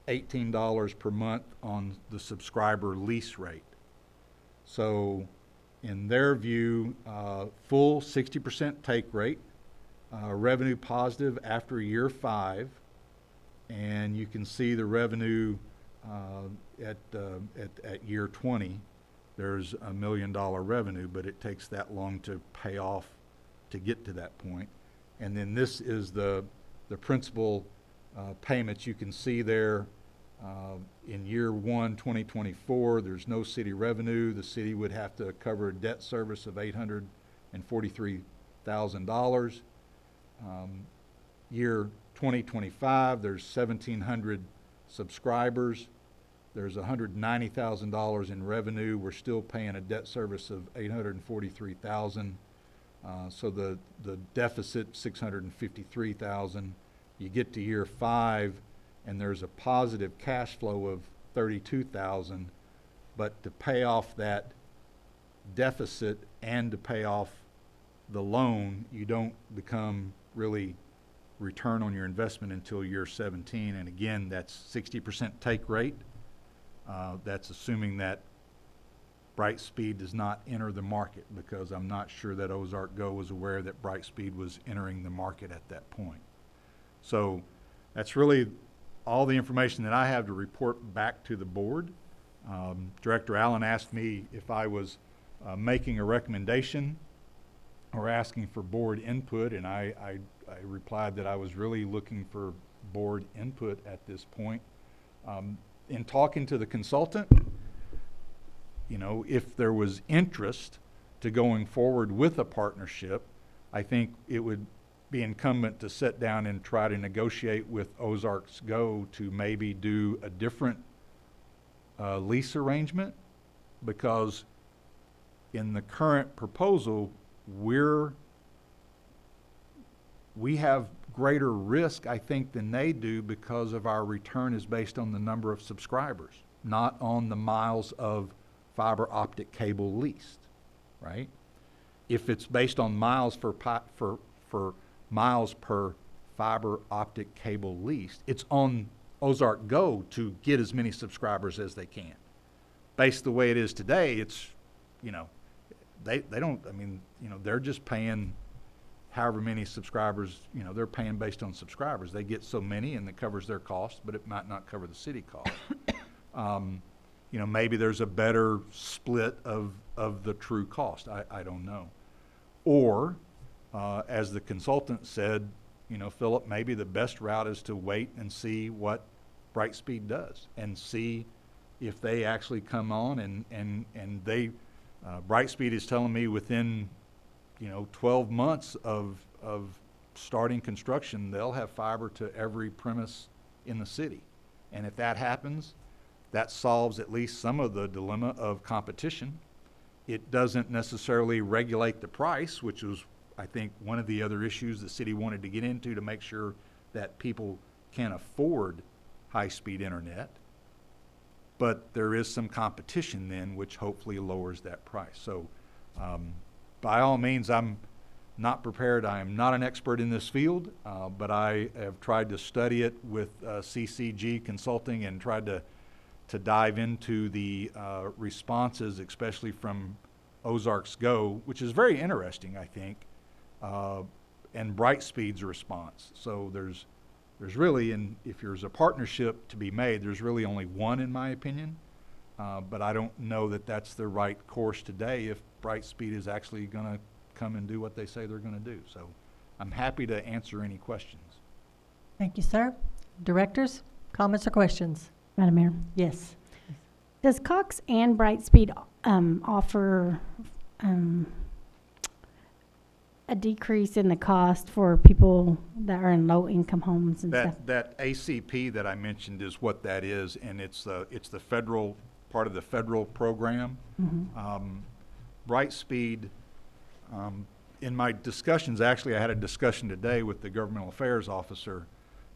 $18 per month on the subscriber lease rate. So in their view, full 60% take rate, revenue positive after year 5, and you can see the revenue at year 20. There's $1 million revenue, but it takes that long to pay off to get to that point. And then this is the principal payments. You can see there in year 1, 2024, there's no city revenue. The city would have to cover a debt service of $843,000. Year 2025, there's 1,700 subscribers. There's $190,000 in revenue. We're still paying a debt service of $843,000. So the deficit, $653,000. You get to year 5, and there's a positive cash flow of $32,000. But to pay off that deficit and to pay off the loan, you don't become really return on your investment until year 17. And again, that's 60% take rate. That's assuming that Brightspeed does not enter the market, because I'm not sure that Ozark Go was aware that Brightspeed was entering the market at that point. So that's really all the information that I have to report back to the board. Director Allen asked me if I was making a recommendation or asking for board input, and I replied that I was really looking for board input at this point. In talking to the consultant, you know, if there was interest to going forward with a partnership, I think it would be incumbent to sit down and try to negotiate with Ozarks Go to maybe do a different lease arrangement, because in the current proposal, we have greater risk, I think, than they do, because of our return is based on the number of subscribers, not on the miles of fiber optic cable leased, right? If it's based on miles for miles per fiber optic cable leased, it's on Ozark Go to get as many subscribers as they can. based the way it is today, it's, you know, they don't, I mean, you know, they're just paying however many subscribers, you know, they're paying based on subscribers. They get so many and it covers their cost, but it might not cover the city cost. You know, maybe there's a better split of the true cost. I don't know. Or, as the consultant said, you know, Philip, maybe the best route is to wait and see what Brightspeed does and see if they actually come on and they, Brightspeed is telling me within, you know, 12 months of starting construction, they'll have fiber to every premise in the city. And if that happens, that solves at least some of the dilemma of competition. It doesn't necessarily regulate the price, which was, I think, one of the other issues the city wanted to get into to make sure that people can afford high-speed internet. But there is some competition then, which hopefully lowers that price. So by all means, I'm not prepared. I am not an expert in this field, but I have tried to study it with CCG Consulting and tried to dive into the responses, especially from Ozarks Go, which is very interesting, I think, and Brightspeed's response. So there's really, and if there's a partnership to be made, there's really only one, in my opinion. But I don't know that that's the right course today if Brightspeed is actually going to come and do what they say they're going to do. So I'm happy to answer any questions.
Thank you, sir. Directors, comments or questions?
Madam Mayor,
Yes.
does Cox and Brightspeed offer a decrease in the cost for people that are in low-income homes and stuff?
That ACP that I mentioned is what that is, and it's the federal, part of the federal program. Brightspeed, in my discussions, actually I had a discussion today with the governmental affairs officer,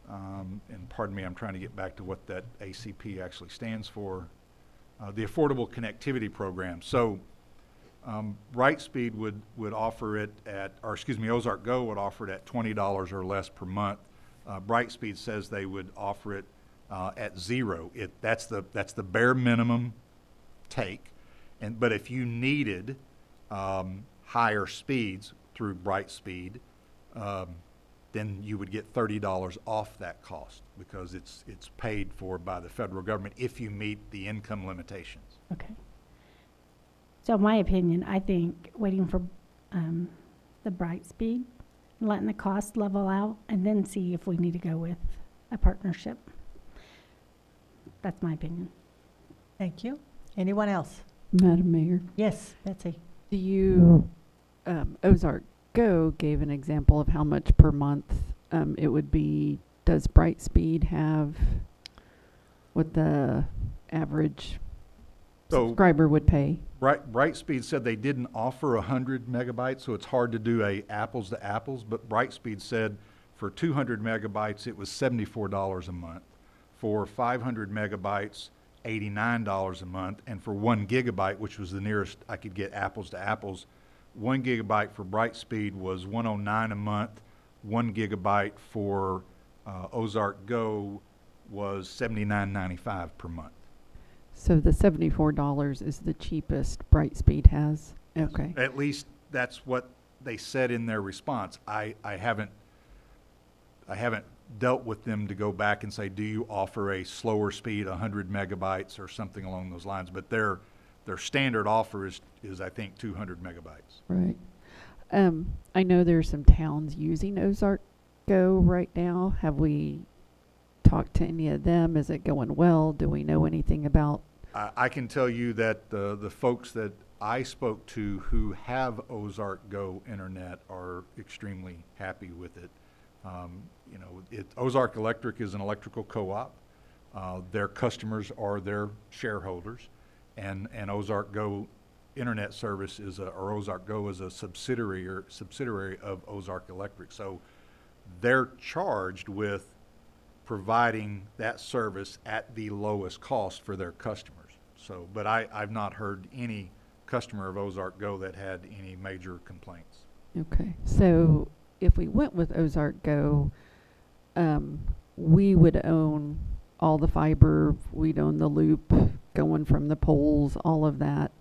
and pardon me, I'm trying to get back to what that ACP actually stands for, the Affordable Connectivity Program. So Brightspeed would offer it at, or excuse me, Ozark Go would offer it at $20 or less per month. Brightspeed says they would offer it at zero. That's the bare minimum take. But if you needed higher speeds through Brightspeed, then you would get $30 off that cost because it's paid for by the federal government if you meet the income limitations.
Okay. So in my opinion, I think waiting for the Brightspeed, letting the cost level out, and then see if we need to go with a partnership. That's my opinion.
Thank you. Anyone else?
Madam Mayor,
Yes, Betsy.
do you, Ozark Go gave an example of how much per month it would be. Does Brightspeed have what the average subscriber would pay?
Brightspeed said they didn't offer 100 megabytes, so it's hard to do a apples to apples, but Brightspeed said for 200 megabytes it was $74 a month. For 500 megabytes, $89 a month, and for 1 gigabyte, which was the nearest I could get apples to apples, 1 gigabyte for Brightspeed was $109 a month. 1 gigabyte for Ozark Go was $79.95 per month.
So the $74 is the cheapest Brightspeed has? Okay.
At least that's what they said in their response. I haven't dealt with them to go back and say, do you offer a slower speed, 100 megabytes or something along those lines? But their standard offer is I think 200 megabytes.
Right. I know there's some towns using Ozark Go right now. Have we talked to any of them? Is it going well? Do we know anything about?
I can tell you that the folks that I spoke to who have Ozark Go internet are extremely happy with it. You know, Ozark Electric is an electrical co-op. Their customers are their shareholders, and Ozark Go internet service is or Ozark Go is a subsidiary of Ozark Electric. So they're charged with providing that service at the lowest cost for their customers. So, but I've not heard any customer of Ozark Go that had any major complaints.
Okay. So if we went with Ozark Go, we would own all the fiber, we'd own the loop, going from the poles, all of that.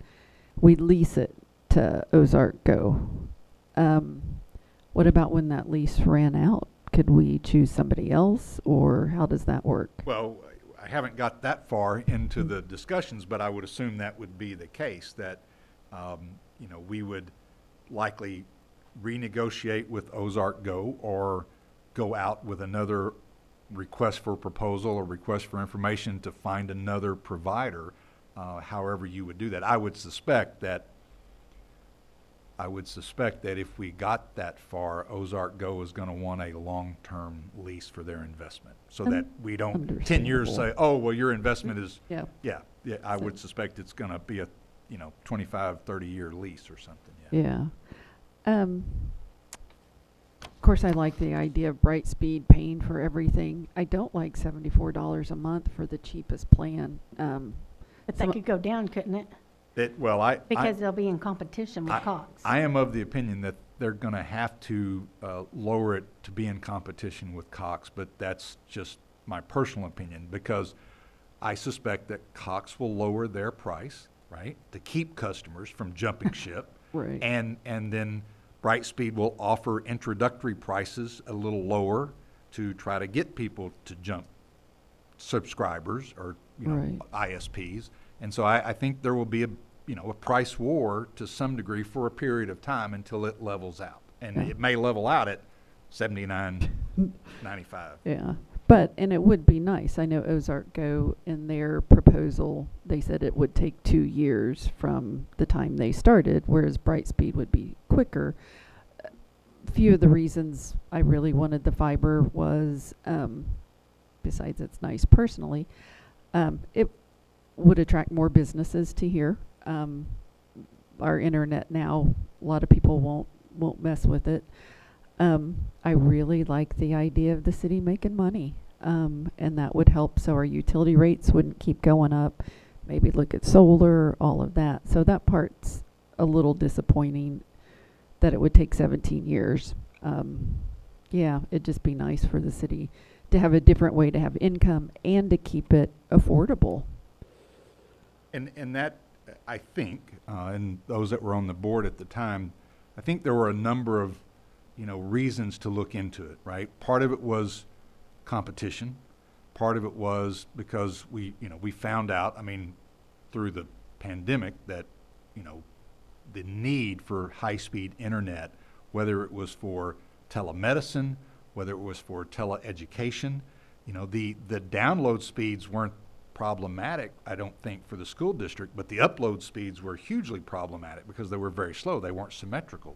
We lease it to Ozark Go. What about when that lease ran out? Could we choose somebody else, or how does that work?
Well, I haven't got that far into the discussions, but I would assume that would be the case, that, you know, we would likely renegotiate with Ozark Go or go out with another request for proposal or request for information to find another provider, however you would do that. I would suspect that if we got that far, Ozark Go is going to want a long-term lease for their investment, so that we don't 10 years say, oh, well, your investment is, yeah, I would suspect it's going to be a, you know, 25, 30-year lease or something.
Yeah. Of course, I like the idea of Brightspeed paying for everything. I don't like $74 a month for the cheapest plan.
But that could go down, couldn't it? Because they'll be in competition with Cox.
I am of the opinion that they're going to have to lower it to be in competition with Cox, but that's just my personal opinion, because I suspect that Cox will lower their price, right, to keep customers from jumping ship.
Right.
And then Brightspeed will offer introductory prices a little lower to try to get people to jump subscribers or, you know, ISPs. And so I think there will be a price war to some degree for a period of time until it levels out. And it may level out at $79.95.
Yeah. And it would be nice. I know Ozark Go, in their proposal, they said it would take 2 years from the time they started, whereas Brightspeed would be quicker. A few of the reasons I really wanted the fiber was, besides it's nice personally, it would attract more businesses to here. Our internet now, a lot of people won't mess with it. I really like the idea of the city making money, and that would help so our utility rates wouldn't keep going up. Maybe look at solar, all of that. So that part's a little disappointing that it would take 17 years. Yeah, it'd just be nice for the city to have a different way to have income and to keep it affordable.
And that, I think, and those that were on the board at the time, I think there were a number of, reasons to look into it, right? Part of it was competition. Part of it was because we found out, through the pandemic that, the need for high-speed internet, whether it was for telemedicine, whether it was for teleeducation, the download speeds weren't problematic, I don't think, for the school district, but the upload speeds were hugely problematic because they were very slow. They weren't symmetrical.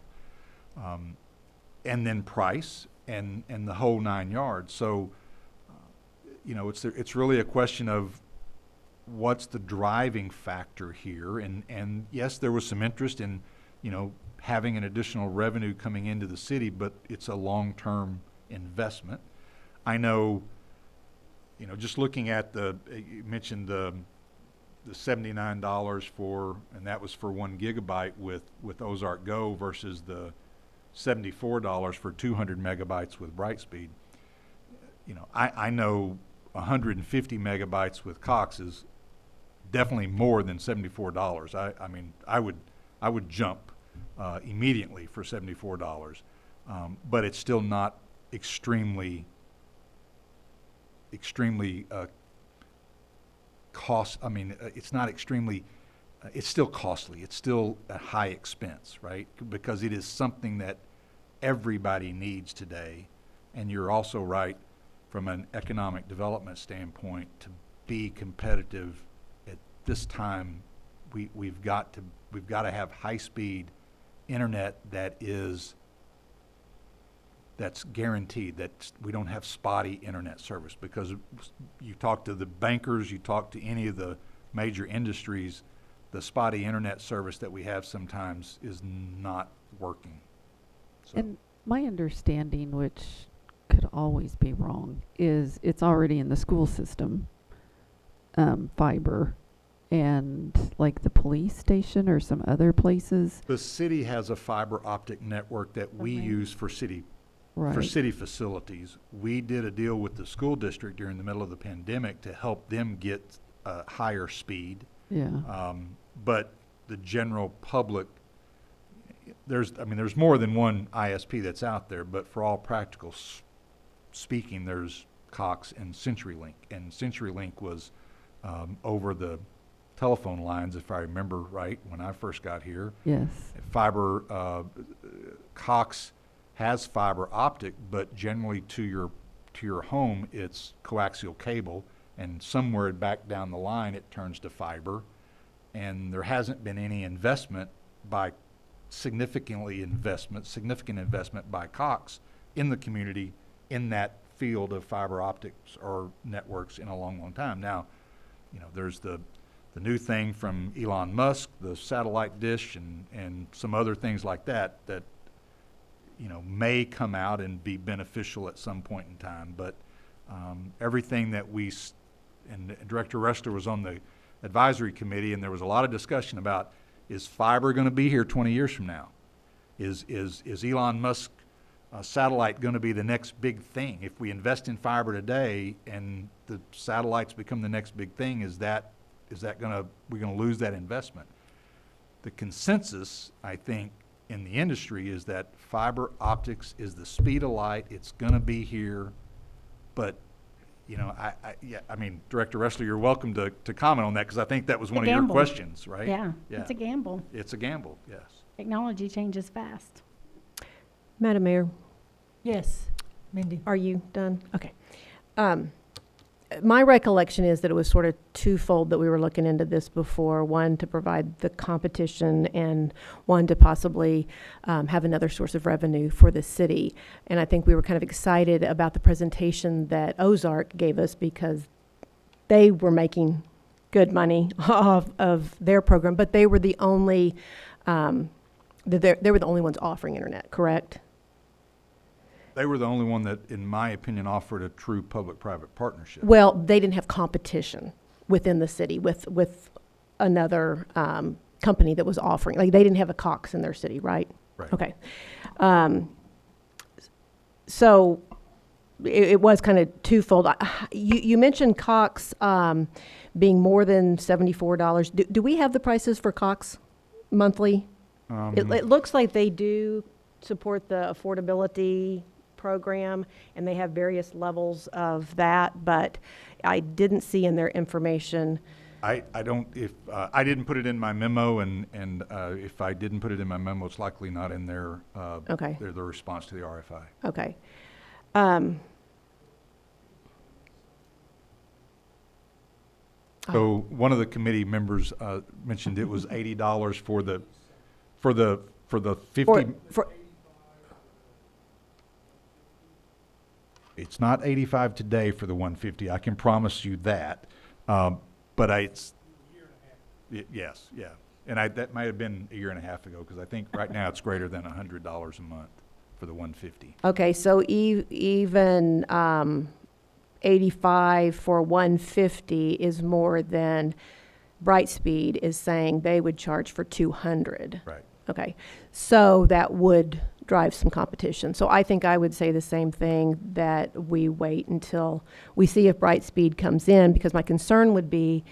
And then price and the whole 9 yards. So, it's really a question of what's the driving factor here. And yes, there was some interest in, having an additional revenue coming into the city, but it's a long-term investment. I know, just looking at you mentioned the $79 for, and that was for 1 gigabyte with Ozark Go versus the $74 for 200 megabytes with Brightspeed. I know 150 megabytes with Cox is definitely more than $74. I would jump immediately for $74, but it's still not extremely cost. It's not extremely. It's still costly. It's still a high expense, right? Because it is something that everybody needs today. And you're also right, from an economic development standpoint, to be competitive at this time, we've got to have high-speed internet that's guaranteed, that we don't have spotty internet service. Because you talk to the bankers, you talk to any of the major industries, the spotty internet service that we have sometimes is not working. So.
And my understanding, which could always be wrong, is it's already in the school system, fiber, and like the police station or some other places.
The city has a fiber optic network that we use for city facilities. We did a deal with the school district during the middle of the pandemic to help them get a higher speed.
Yeah.
But the general public, there's more than one ISP that's out there, but for all practical speaking, there's Cox and CenturyLink. And CenturyLink was over the telephone lines, if I remember right, when I first got here.
Yes.
Fiber, Cox has fiber optic, but generally to your home, it's coaxial cable, and somewhere back down the line, it turns to fiber. And there hasn't been any significant investment by Cox in the community in that field of fiber optics or networks in a long, long time. Now, there's the new thing from Elon Musk, the satellite dish, and some other things like that may come out and be beneficial at some point in time. But everything that and Director Ressler was on the advisory committee, and there was a lot of discussion about, is fiber going to be here 20 years from now? Is Elon Musk satellite going to be the next big thing? If we invest in fiber today and the satellites become the next big thing, we're going to lose that investment? The consensus, I think, in the industry is that fiber optics is the speed of light. It's going to be here, but Director Ressler, you're welcome to comment on that, because I think that was one of your questions, right?
Yeah, it's a gamble.
It's a gamble, yes.
Technology changes fast.
Madam Mayor,
Yes, Mindy.
are you done? Okay. My recollection is that it was sort of twofold that we were looking into this before. One, to provide the competition, and one, to possibly have another source of revenue for the city. And I think we were kind of excited about the presentation that Ozark gave us, because they were making good money off of their program, but they were the only, they were the only ones offering internet, correct?
They were the only one that, in my opinion, offered a true public-private partnership.
Well, they didn't have competition within the city with another company that was offering. Like, they didn't have a Cox in their city, right?
Right.
Okay. So it was kind of twofold. You mentioned Cox being more than $74. Do we have the prices for Cox monthly? It looks like they do support the affordability program, and they have various levels of that, but I didn't see in their information.
I didn't put it in my memo, and if I didn't put it in my memo, it's likely not in their their response to the RFI.
Okay.
So one of the committee members mentioned it was $80 for the 50. It's not 85 today for the 150. I can promise you that. But yes, yeah. And that might have been a year and a half ago, because I think right now it's greater than $100 a month for the 150.
Okay, so even 85 for 150 is more than Brightspeed is saying they would charge for 200.
Right.
Okay, so that would drive some competition. So I think I would say the same thing, that we wait until we see if Brightspeed comes in, because my concern would be,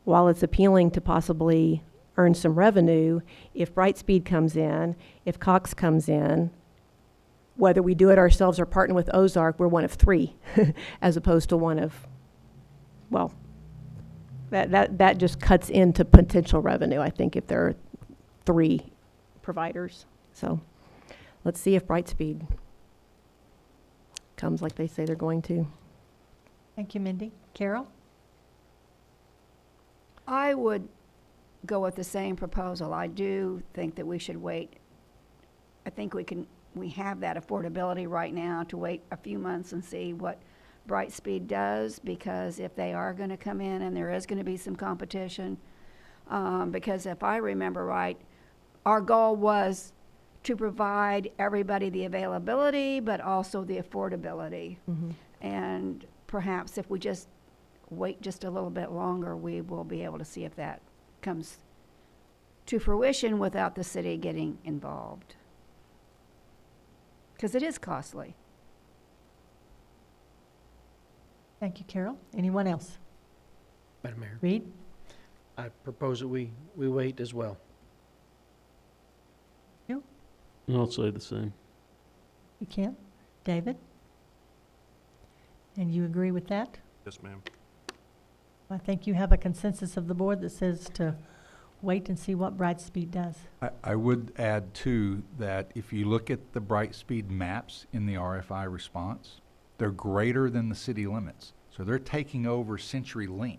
while it's appealing to possibly earn some revenue, if Brightspeed comes in, if Cox comes in, whether we do it ourselves or partner with Ozark, we're one of three, as opposed to one of, well, that just cuts into potential revenue, I think, if there are three providers. So let's see if Brightspeed comes like they say they're going to.
Thank you, Mindy. Carol?
I would go with the same proposal. I do think that we should wait. I think we have that affordability right now to wait a few months and see what Brightspeed does, because if they are going to come in and there is going to be some competition, because if I remember right, our goal was to provide everybody the availability, but also the affordability.
Mm-hmm.
And perhaps if we just wait just a little bit longer, we will be able to see if that comes to fruition without the city getting involved. Because it is costly.
Thank you, Carol. Anyone else?
Madam Mayor,
Reed?
I propose that we wait as well.
You?
I'll say the same.
You can. David? And you agree with that?
Yes, ma'am.
I think you have a consensus of the board that says to wait and see what Brightspeed does.
I would add too that if you look at the Brightspeed maps in the RFI response, they're greater than the city limits. So they're taking over CenturyLink.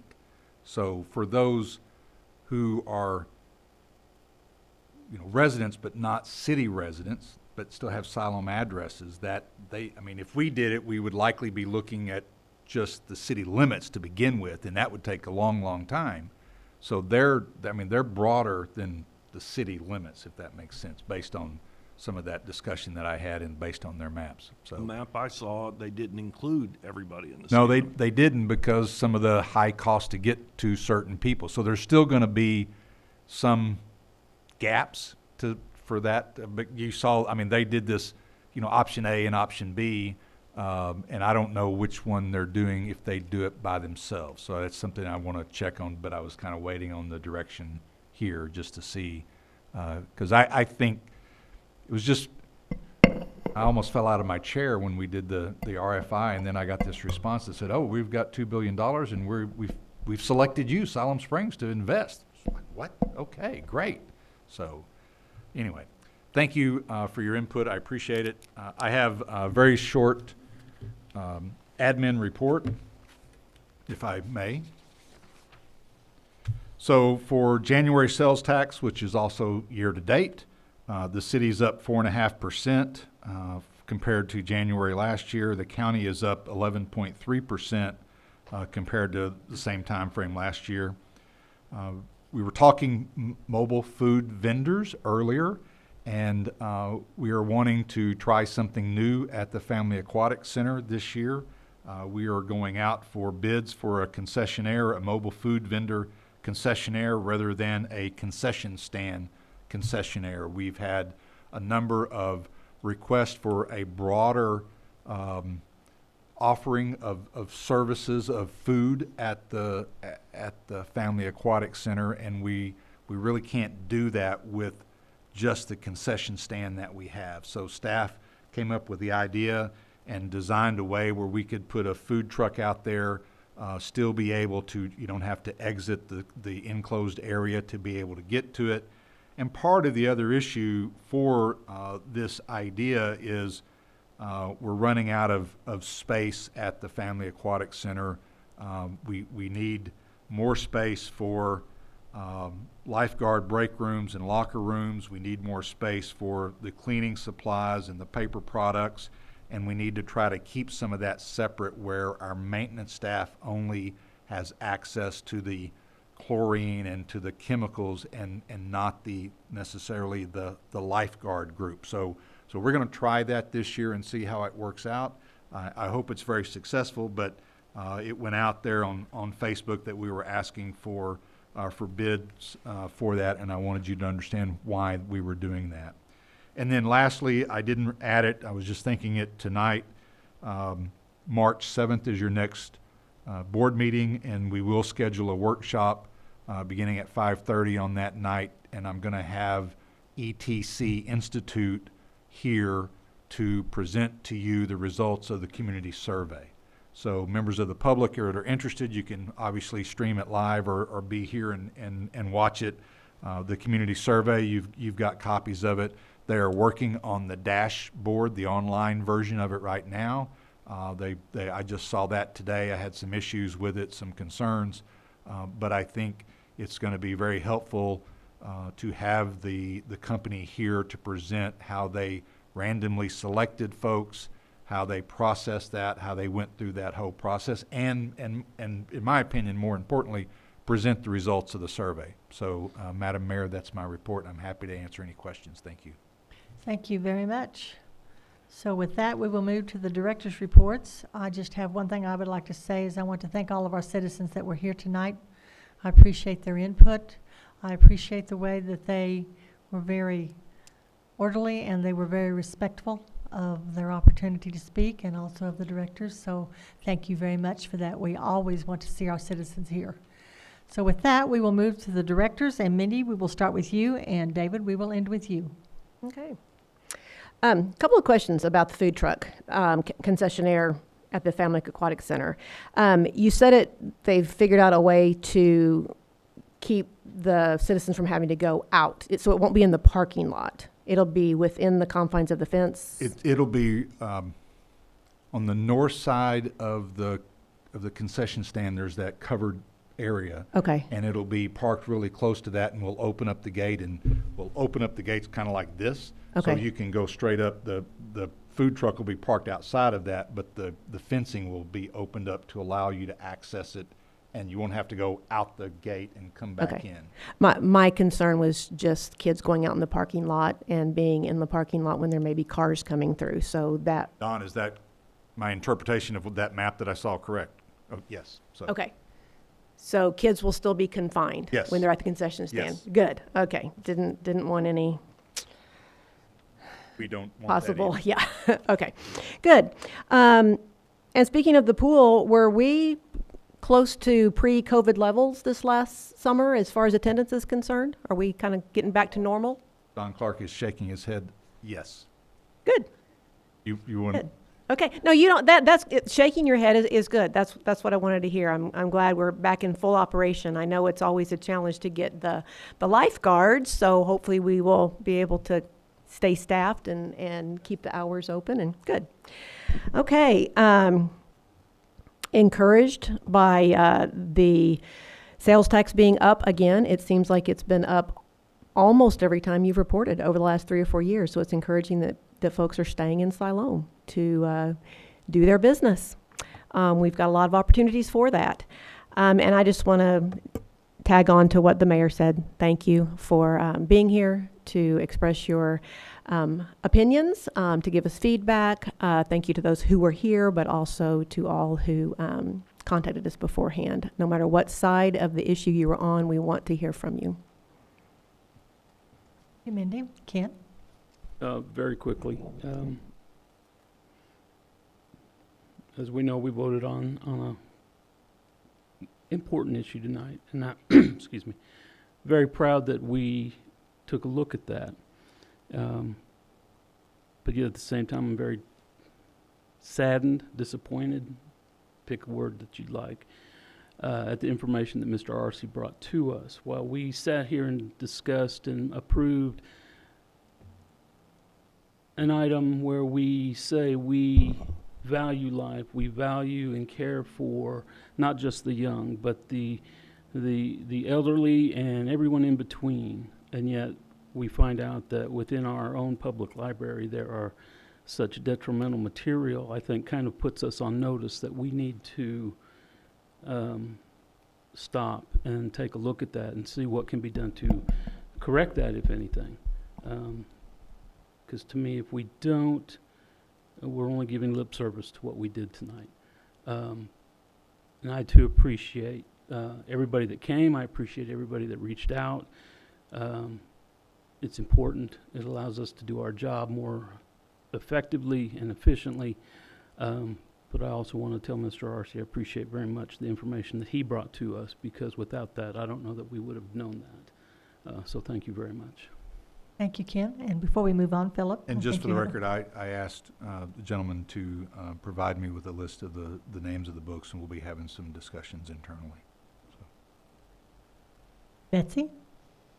So for those who are, you know, residents but not city residents, but still have Siloam addresses, that I mean, if we did it, we would likely be looking at just the city limits to begin with, and that would take a long, long time. So they're broader than the city limits, if that makes sense, based on some of that discussion that I had and based on their maps. So
The map I saw, they didn't include everybody in the
no,
city.
they didn't, because some of the high cost to get to certain people. So there's still going to be some gaps for that. But you saw, I mean, they did this, you know, option A and option B, and I don't know which one they're doing if they do it by themselves. So that's something I want to check on, but I was kind of waiting on the direction here just to see, because I think it was just, I almost fell out of my chair when we did the RFI, and then I got this response that said, "Oh, we've got $2 billion, and we've selected you, Siloam Springs, to invest." It's like, what? Okay, great. So, anyway, thank you for your input. I appreciate it. I have a very short admin report, if I may. So for January sales tax, which is also year to date, the city's up 4.5% compared to January last year. The county is up 11.3% compared to the same time frame last year. We were talking mobile food vendors earlier, and we are wanting to try something new at the Family Aquatic Center this year. We are going out for bids for a concessionaire, a mobile food vendor concessionaire, rather than a concession stand concessionaire. We've had a number of requests for a broader offering of services of food at the Family Aquatic Center, and we really can't do that with just the concession stand that we have. So staff came up with the idea and designed a way where we could put a food truck out there, still be able to, you don't have to exit the enclosed area to be able to get to it. And part of the other issue for this idea is we're running out of space at the Family Aquatic Center. We need more space for lifeguard break rooms and locker rooms. We need more space for the cleaning supplies and the paper products. And we need to try to keep some of that separate, where our maintenance staff only has access to the chlorine and to the chemicals, and not necessarily the lifeguard group. So we're going to try that this year and see how it works out. I hope it's very successful, but it went out there on Facebook that we were asking for bids for that, and I wanted you to understand why we were doing that. And then lastly, I didn't add it, I was just thinking it tonight. March 7th is your next board meeting, and we will schedule a workshop beginning at 5:30 on that night, and I'm going to have ETC Institute here to present to you the results of the community survey. So members of the public that are interested, you can obviously stream it live or be here and watch it. The community survey, you've got copies of it. They are working on the dashboard, the online version of it right now. I just saw that today. I had some issues with it, some concerns, but I think it's going to be very helpful to have the company here to present how they randomly selected folks, how they processed that, how they went through that whole process, and in my opinion, more importantly, present the results of the survey. So, Madam Mayor, that's my report. I'm happy to answer any questions. Thank you.
Thank you very much. So with that, we will move to the director's reports. I just have one thing I would like to say is I want to thank all of our citizens that were here tonight. I appreciate their input. I appreciate the way that they were very orderly and they were very respectful of their opportunity to speak, and also of the directors. So thank you very much for that. We always want to see our citizens here. So with that, we will move to the directors, and Mindy, we will start with you, and David, we will end with you.
Okay. Couple of questions about the food truck concessionaire at the Family Aquatic Center. You said they've figured out a way to keep the citizens from having to go out, so it won't be in the parking lot. It'll be within the confines of the fence.
It'll be on the north side of the concession stand. There's that covered area.
Okay.
And it'll be parked really close to that, and we'll open up the gate, and we'll open up the gates kind of like this.
Okay.
So you can go straight up. The food truck will be parked outside of that, but the fencing will be opened up to allow you to access it, and you won't have to go out the gate and come back in.
My concern was just kids going out in the parking lot and being in the parking lot when there may be cars coming through, so that.
Don, is that my interpretation of that map that I saw correct? Oh, yes. So.
Okay. So kids will still be confined.
Yes.
When they're at the concession stand.
Yes.
Good. Okay. Didn't want any.
We don't want
possible.
that
Yeah. Okay. Good. And speaking of the pool, were we close to pre-COVID levels this last summer as far as attendance is concerned? Are we kind of getting back to normal?
Don Clark is shaking his head. Yes.
Good.
You want.
Good. Okay. No, you don't. That's shaking your head is good. That's what I wanted to hear. I'm glad we're back in full operation. I know it's always a challenge to get the lifeguards, so hopefully we will be able to stay staffed and keep the hours open, and good. Okay. Encouraged by the sales tax being up again. It seems like it's been up almost every time you've reported over the last 3 or 4 years, so it's encouraging that folks are staying in Siloam to do their business. We've got a lot of opportunities for that. And I just want to tag on to what the mayor said. Thank you for being here to express your opinions, to give us feedback. Thank you to those who were here, but also to all who contacted us beforehand. No matter what side of the issue you were on, we want to hear from you.
Hey, Mindy. Kent?
Very quickly. As we know, we voted on a important issue tonight, and I, excuse me, very proud that we took a look at that. But yet at the same time, I'm very saddened, disappointed, pick a word that you'd like, at the information that Mr. Arce brought to us. While we sat here and discussed and approved an item where we say we value life, we value and care for not just the young, but the elderly and everyone in between. And yet we find out that within our own public library there are such detrimental material, I think kind of puts us on notice that we need to stop and take a look at that and see what can be done to correct that, if anything. Because to me, if we don't, we're only giving lip service to what we did tonight. And I too appreciate everybody that came. I appreciate everybody that reached out. It's important. It allows us to do our job more effectively and efficiently. But I also want to tell Mr. Arce I appreciate very much the information that he brought to us, because without that, I don't know that we would have known that. So thank you very much.
Thank you, Ken. And before we move on, Philip.
And just for the record, I asked the gentleman to provide me with a list of the names of the books, and we'll be having some discussions internally. So.
Betsy?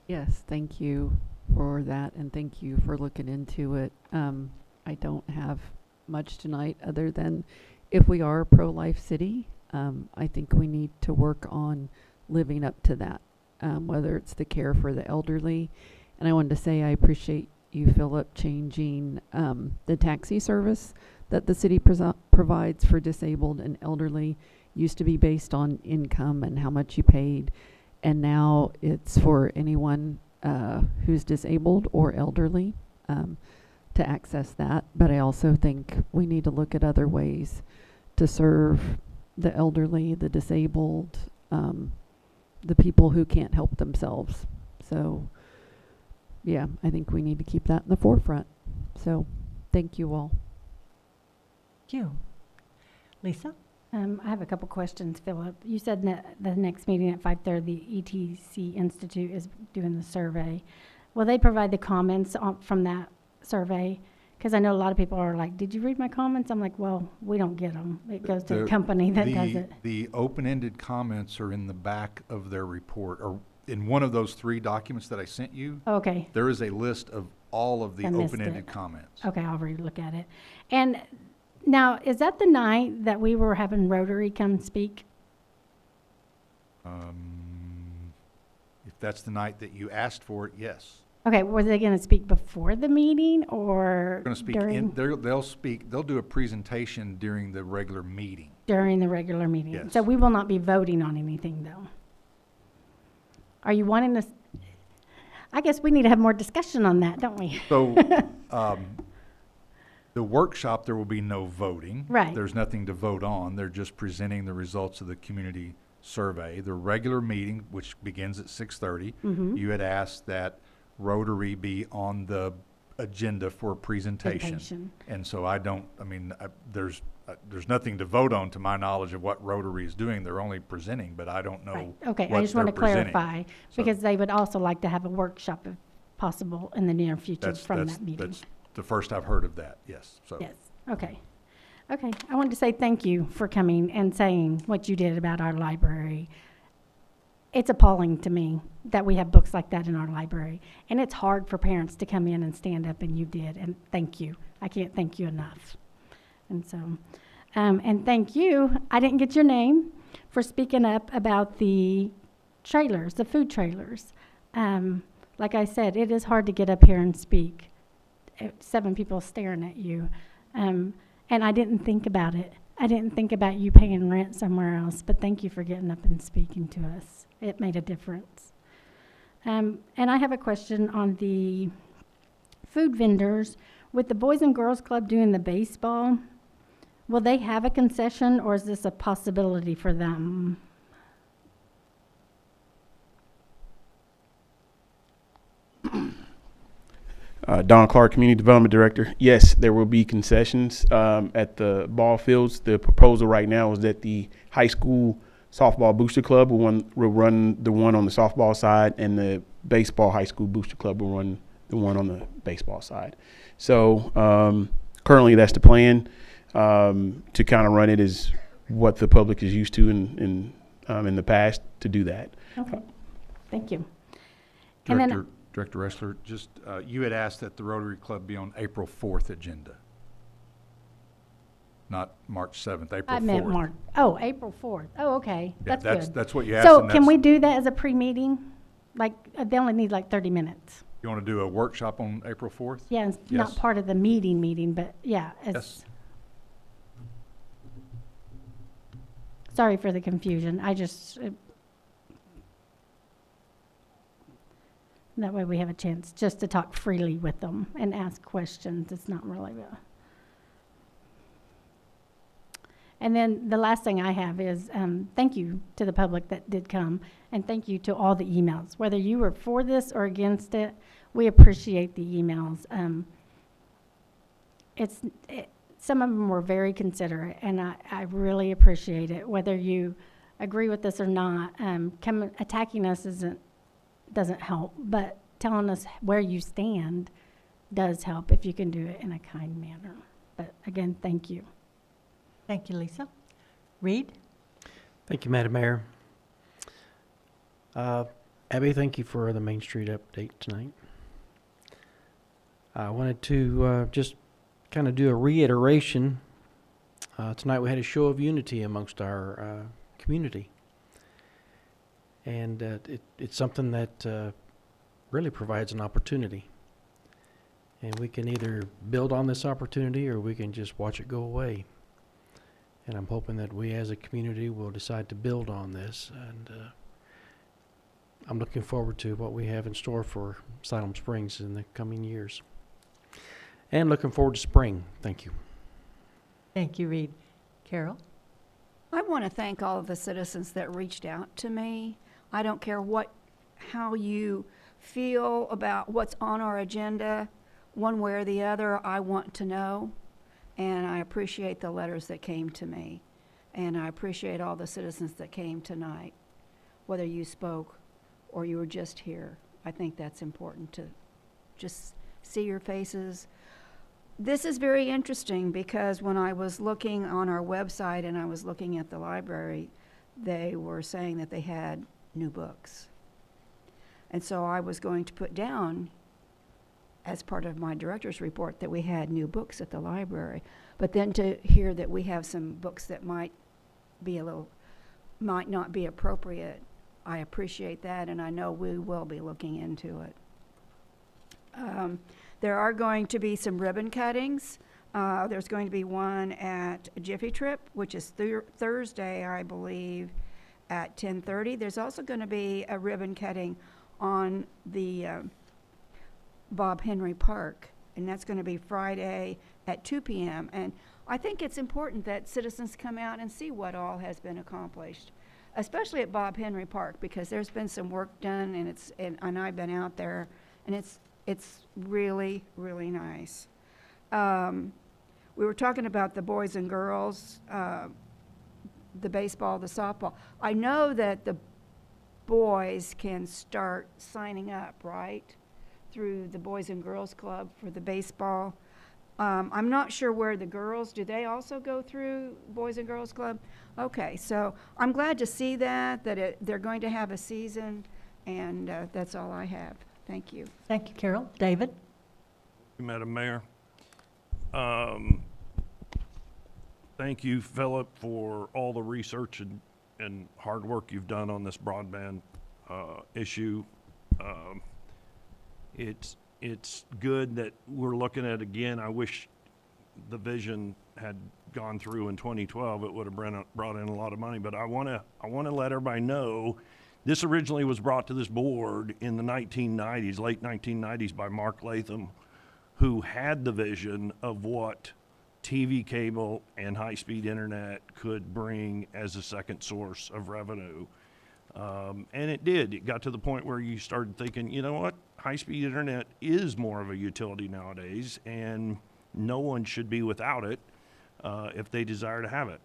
Yes, thank you for that, and thank you for looking into it. I don't have much tonight other than if we are a pro-life city, I think we need to work on living up to that, whether it's the care for the elderly. And I wanted to say I appreciate you, Philip, changing the taxi service that the city provides for disabled and elderly. Used to be based on income and how much you paid, and now it's for anyone who's disabled or elderly to access that. But I also think we need to look at other ways to serve the elderly, the disabled, the people who can't help themselves. So yeah, I think we need to keep that in the forefront. So thank you all.
Thank you. Lisa?
I have a couple questions, Philip. You said the next meeting at 5:30, the ETC Institute is doing the survey. Will they provide the comments from that survey? Because I know a lot of people are like, did you read my comments? I'm like, well, we don't get them. It goes to the company that does it.
The open-ended comments are in the back of their report, or in one of those 3 documents that I sent you.
Okay.
There is a list of all of the
I missed
open-ended
it.
comments.
Okay, I'll relook at it. And now, is that the night that we were having Rotary come speak?
If that's the night that you asked for it, yes.
Okay, were they going to speak before the meeting or
They're going to speak
during?
they'll do a presentation during the regular meeting.
During the regular meeting.
Yes.
So we will not be voting on anything, though. Are you wanting us? I guess we need to have more discussion on that, don't we?
So, the workshop, there will be no voting.
Right.
There's nothing to vote on. They're just presenting the results of the community survey. The regular meeting, which begins at 6:30, you had asked that Rotary be on the agenda for a presentation. And so there's nothing to vote on, to my knowledge, of what Rotary is doing. They're only presenting, but I don't know.
Right. Okay,
what
I just want to
they're presenting.
clarify, because they would also like to have a workshop if possible in the near future from that meeting.
That's the first I've heard of that, yes. So.
Yes, okay. Okay, I wanted to say thank you for coming and saying what you did about our library. It's appalling to me that we have books like that in our library. And it's hard for parents to come in and stand up, and you did, and thank you. I can't thank you enough. And so, and thank you, I didn't get your name, for speaking up about the trailers, the food trailers. Like I said, it is hard to get up here and speak. 7 people staring at you. And I didn't think about it. I didn't think about you paying rent somewhere else, but thank you for getting up and speaking to us. It made a difference. And I have a question on the food vendors. With the Boys and Girls Club doing the baseball, will they have a concession, or is this a possibility for them?
Don Clark, Community Development Director. Yes, there will be concessions at the ball fields. The proposal right now is that the high school softball booster club will run the one on the softball side, and the baseball high school booster club will run the one on the baseball side. So currently that's the plan, to kind of run it as what the public is used to in the past, to do that.
Okay, thank you.
Director Ressler, just, you had asked that the Rotary Club be on April 4th agenda, not March 7th, April 4th.
I meant March. Oh, April 4th. Oh, okay.
Yeah,
That's good.
That's what you asked.
So
and
can we
that's-
do that as a pre-meeting? Like, they only need like 30 minutes.
You want to do a workshop on April 4th?
Yeah, it's not
Yes.
part of the meeting, but yeah.
Yes.
Sorry for the confusion. That way we have a chance just to talk freely with them and ask questions. It's not really And then the last thing I have is thank you to the public that did come, and thank you to all the emails. Whether you were for this or against it, we appreciate the emails. Some of them were very considerate, and I really appreciate it. Whether you agree with us or not, attacking us doesn't help, but telling us where you stand does help if you can do it in a kind manner. But again, thank you.
Thank you, Lisa. Reed?
Thank you, Madam Mayor. Abby, thank you for the Main Street update tonight. I wanted to just kind of do a reiteration. Tonight we had a show of unity amongst our community. And it's something that really provides an opportunity. And we can either build on this opportunity, or we can just watch it go away. And I'm hoping that we as a community will decide to build on this. And I'm looking forward to what we have in store for Siloam Springs in the coming years. And looking forward to spring. Thank you.
Thank you, Reed. Carol?
I want to thank all of the citizens that reached out to me. I don't care how you feel about what's on our agenda, one way or the other. I want to know, and I appreciate the letters that came to me. And I appreciate all the citizens that came tonight, whether you spoke or you were just here. I think that's important to just see your faces. This is very interesting because when I was looking on our website and I was looking at the library, they were saying that they had new books. And so I was going to put down as part of my director's report that we had new books at the library. But then to hear that we have some books that might not be appropriate, I appreciate that, and I know we will be looking into it. There are going to be some ribbon cuttings. There's going to be one at Jiffy Trip, which is Thursday, I believe, at 10:30. There's also going to be a ribbon cutting on the Bob Henry Park, and that's going to be Friday at 2 p.m. And I think it's important that citizens come out and see what all has been accomplished, especially at Bob Henry Park, because there's been some work done, and I've been out there, and it's really, really nice. We were talking about the boys and girls, the baseball, the softball. I know that the boys can start signing up, right, through the Boys and Girls Club for the baseball. I'm not sure where the girls, do they also go through Boys and Girls Club? Okay, so I'm glad to see that they're going to have a season, and that's all I have. Thank you.
Thank you, Carol. David?
Madam Mayor. Thank you, Philip, for all the research and hard work you've done on this broadband issue. It's good that we're looking at it again. I wish the vision had gone through in 2012. It would have brought in a lot of money. But I want to let everybody know this originally was brought to this board in the 1990s, late 1990s, by Mark Latham, who had the vision of what TV cable and high-speed internet could bring as a second source of revenue. And it did. It got to the point where you started thinking, you know what? High-speed internet is more of a utility nowadays, and no one should be without it if they desire to have it.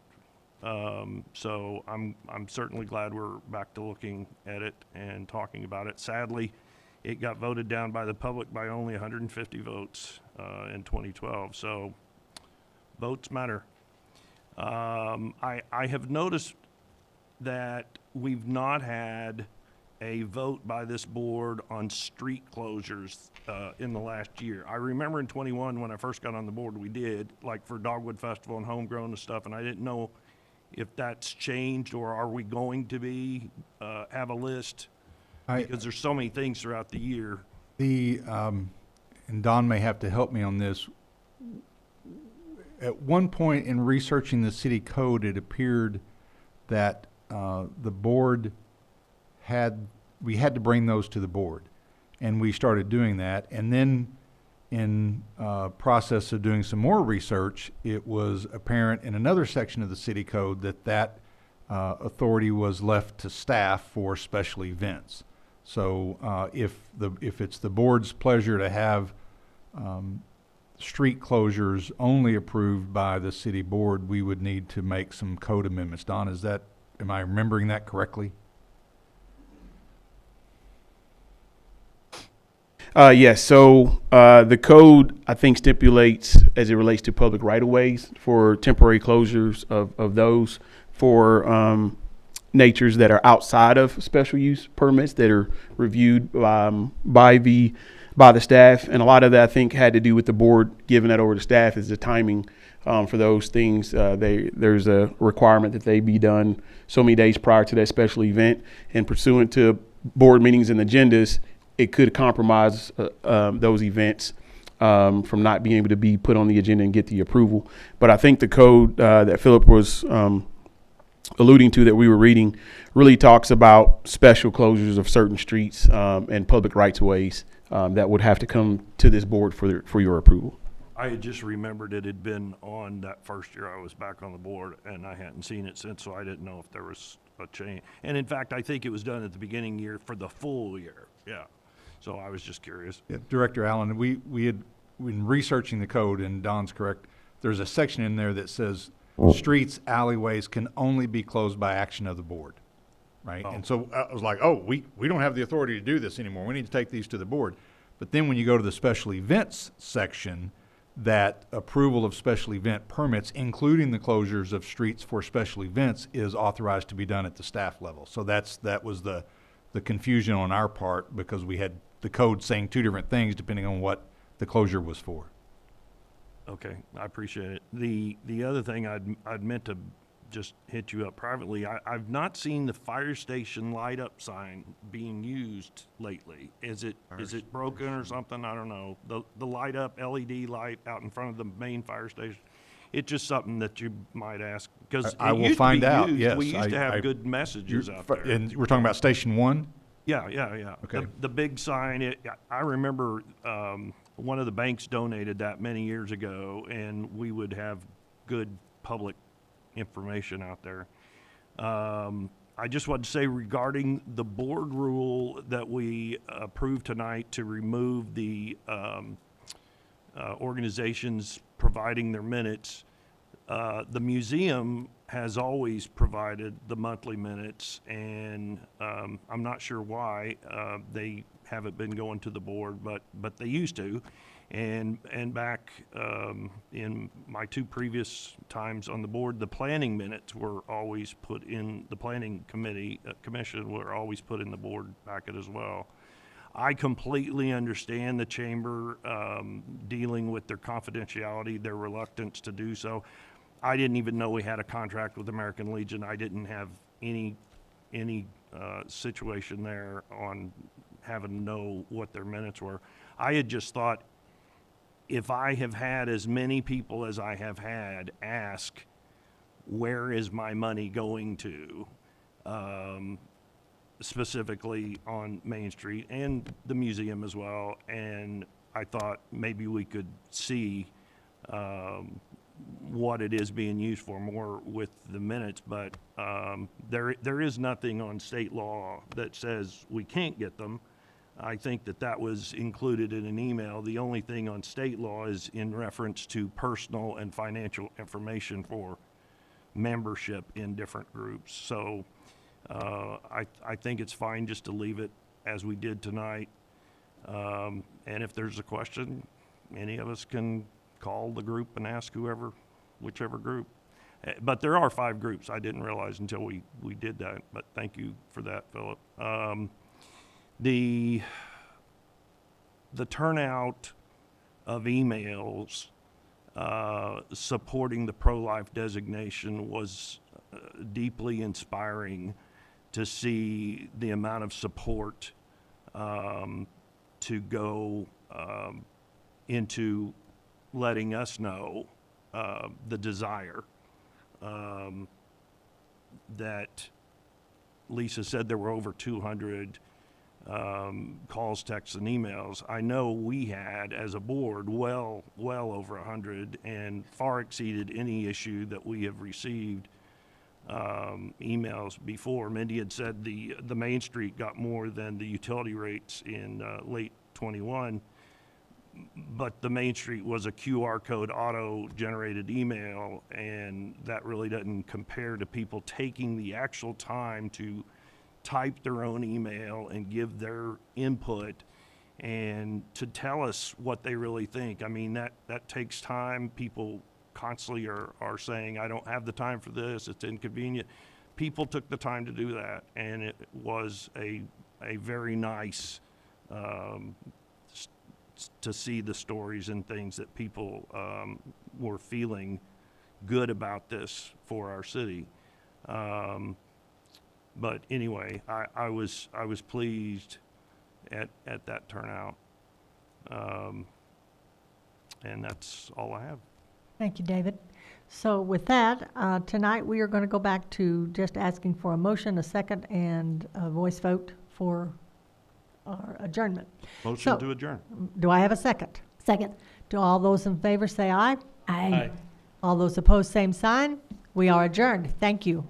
So I'm certainly glad we're back to looking at it and talking about it. Sadly, it got voted down by the public by only 150 votes in 2012. So votes matter. I have noticed that we've not had a vote by this board on street closures in the last year. I remember in 21 when I first got on the board, we did, like for Dogwood Festival and Homegrown and stuff, and I didn't know if that's changed or are we going to be have a list, because there's so many things throughout the year.
And Don may have to help me on this. At one point in researching the city code, it appeared that the board we had to bring those to the board, and we started doing that. And then in process of doing some more research, it was apparent in another section of the city code that authority was left to staff for special events. So if it's the board's pleasure to have street closures only approved by the city board, we would need to make some code amendments. Don, am I remembering that correctly?
Yes, so the code, I think, stipulates, as it relates to public right-of-ways, for temporary closures of those for natures that are outside of special use permits that are reviewed by the staff. And a lot of that, I think, had to do with the board giving that over to staff, is the timing for those things. There's a requirement that they be done so many days prior to that special event, and pursuant to board meetings and agendas, it could compromise those events from not being able to be put on the agenda and get the approval. But I think the code that Philip was alluding to, that we were reading, really talks about special closures of certain streets and public rights-of-ways that would have to come to this board for your approval.
I had just remembered it had been on that first year I was back on the board, and I hadn't seen it since, so I didn't know if there was a change. And in fact, I think it was done at the beginning year for the full year. Yeah. So I was just curious.
Yeah, Director Allen, we had been researching the code, and Don's correct. There's a section in there that says streets, alleyways can only be closed by action of the board, right? And so I was like, oh, we don't have the authority to do this anymore. We need to take these to the board. But then when you go to the special events section, that approval of special event permits, including the closures of streets for special events, is authorized to be done at the staff level. So that was the confusion on our part, because we had the code saying two different things depending on what the closure was for.
Okay, I appreciate it. The other thing I'd meant to just hit you up privately, I've not seen the fire station light up sign being used lately. Is it broken or something? I don't know. The light up LED light out in front of the main fire station. It's just something that you might ask, because
I will find out.
Used.
Yes,
We used to have good messages out there.
And we're talking about Station 1?
Yeah.
Okay.
The big sign, I remember one of the banks donated that many years ago, and we would have good public information out there. I just wanted to say, regarding the board rule that we approved tonight to remove the organizations providing their minutes, the museum has always provided the monthly minutes, and I'm not sure why they haven't been going to the board, but they used to. And back in my two previous times on the board, the planning minutes were always put in the planning commission were always put in the board packet as well. I completely understand the chamber dealing with their confidentiality, their reluctance to do so. I didn't even know we had a contract with American Legion. I didn't have any situation there on having to know what their minutes were. I had just thought, if I have had as many people as I have had ask, where is my money going to, specifically on Main Street and the museum as well, and I thought maybe we could see what it is being used for more with the minutes, but there is nothing on state law that says we can't get them. I think that was included in an email. The only thing on state law is in reference to personal and financial information for membership in different groups. So I think it's fine just to leave it as we did tonight. And if there's a question, any of us can call the group and ask whichever group. But there are 5 groups. I didn't realize until we did that, but thank you for that, Philip. The turnout of emails supporting the pro-life designation was deeply inspiring to see the amount of support to go into letting us know the desire that Lisa said there were over 200 calls, texts, and emails. I know we had, as a board, well over 100, and far exceeded any issue that we have received emails before. Mindy had said the Main Street got more than the utility rates in late 21, but the Main Street was a QR code auto-generated email, and that really doesn't compare to people taking the actual time to type their own email and give their input and to tell us what they really think. I mean, that takes time. People constantly are saying, I don't have the time for this, it's inconvenient. People took the time to do that, and it was a very nice to see the stories and things that people were feeling good about this for our city. But anyway, I was pleased at that turnout, and that's all I have.
Thank you, David. So with that, tonight we are going to go back to just asking for a motion, a second, and a voice vote for our adjournment.
Motion to adjourn.
Do I have a second?
Second.
Do all those in favor say aye?
Aye.
All those opposed, same sign. We are adjourned. Thank you.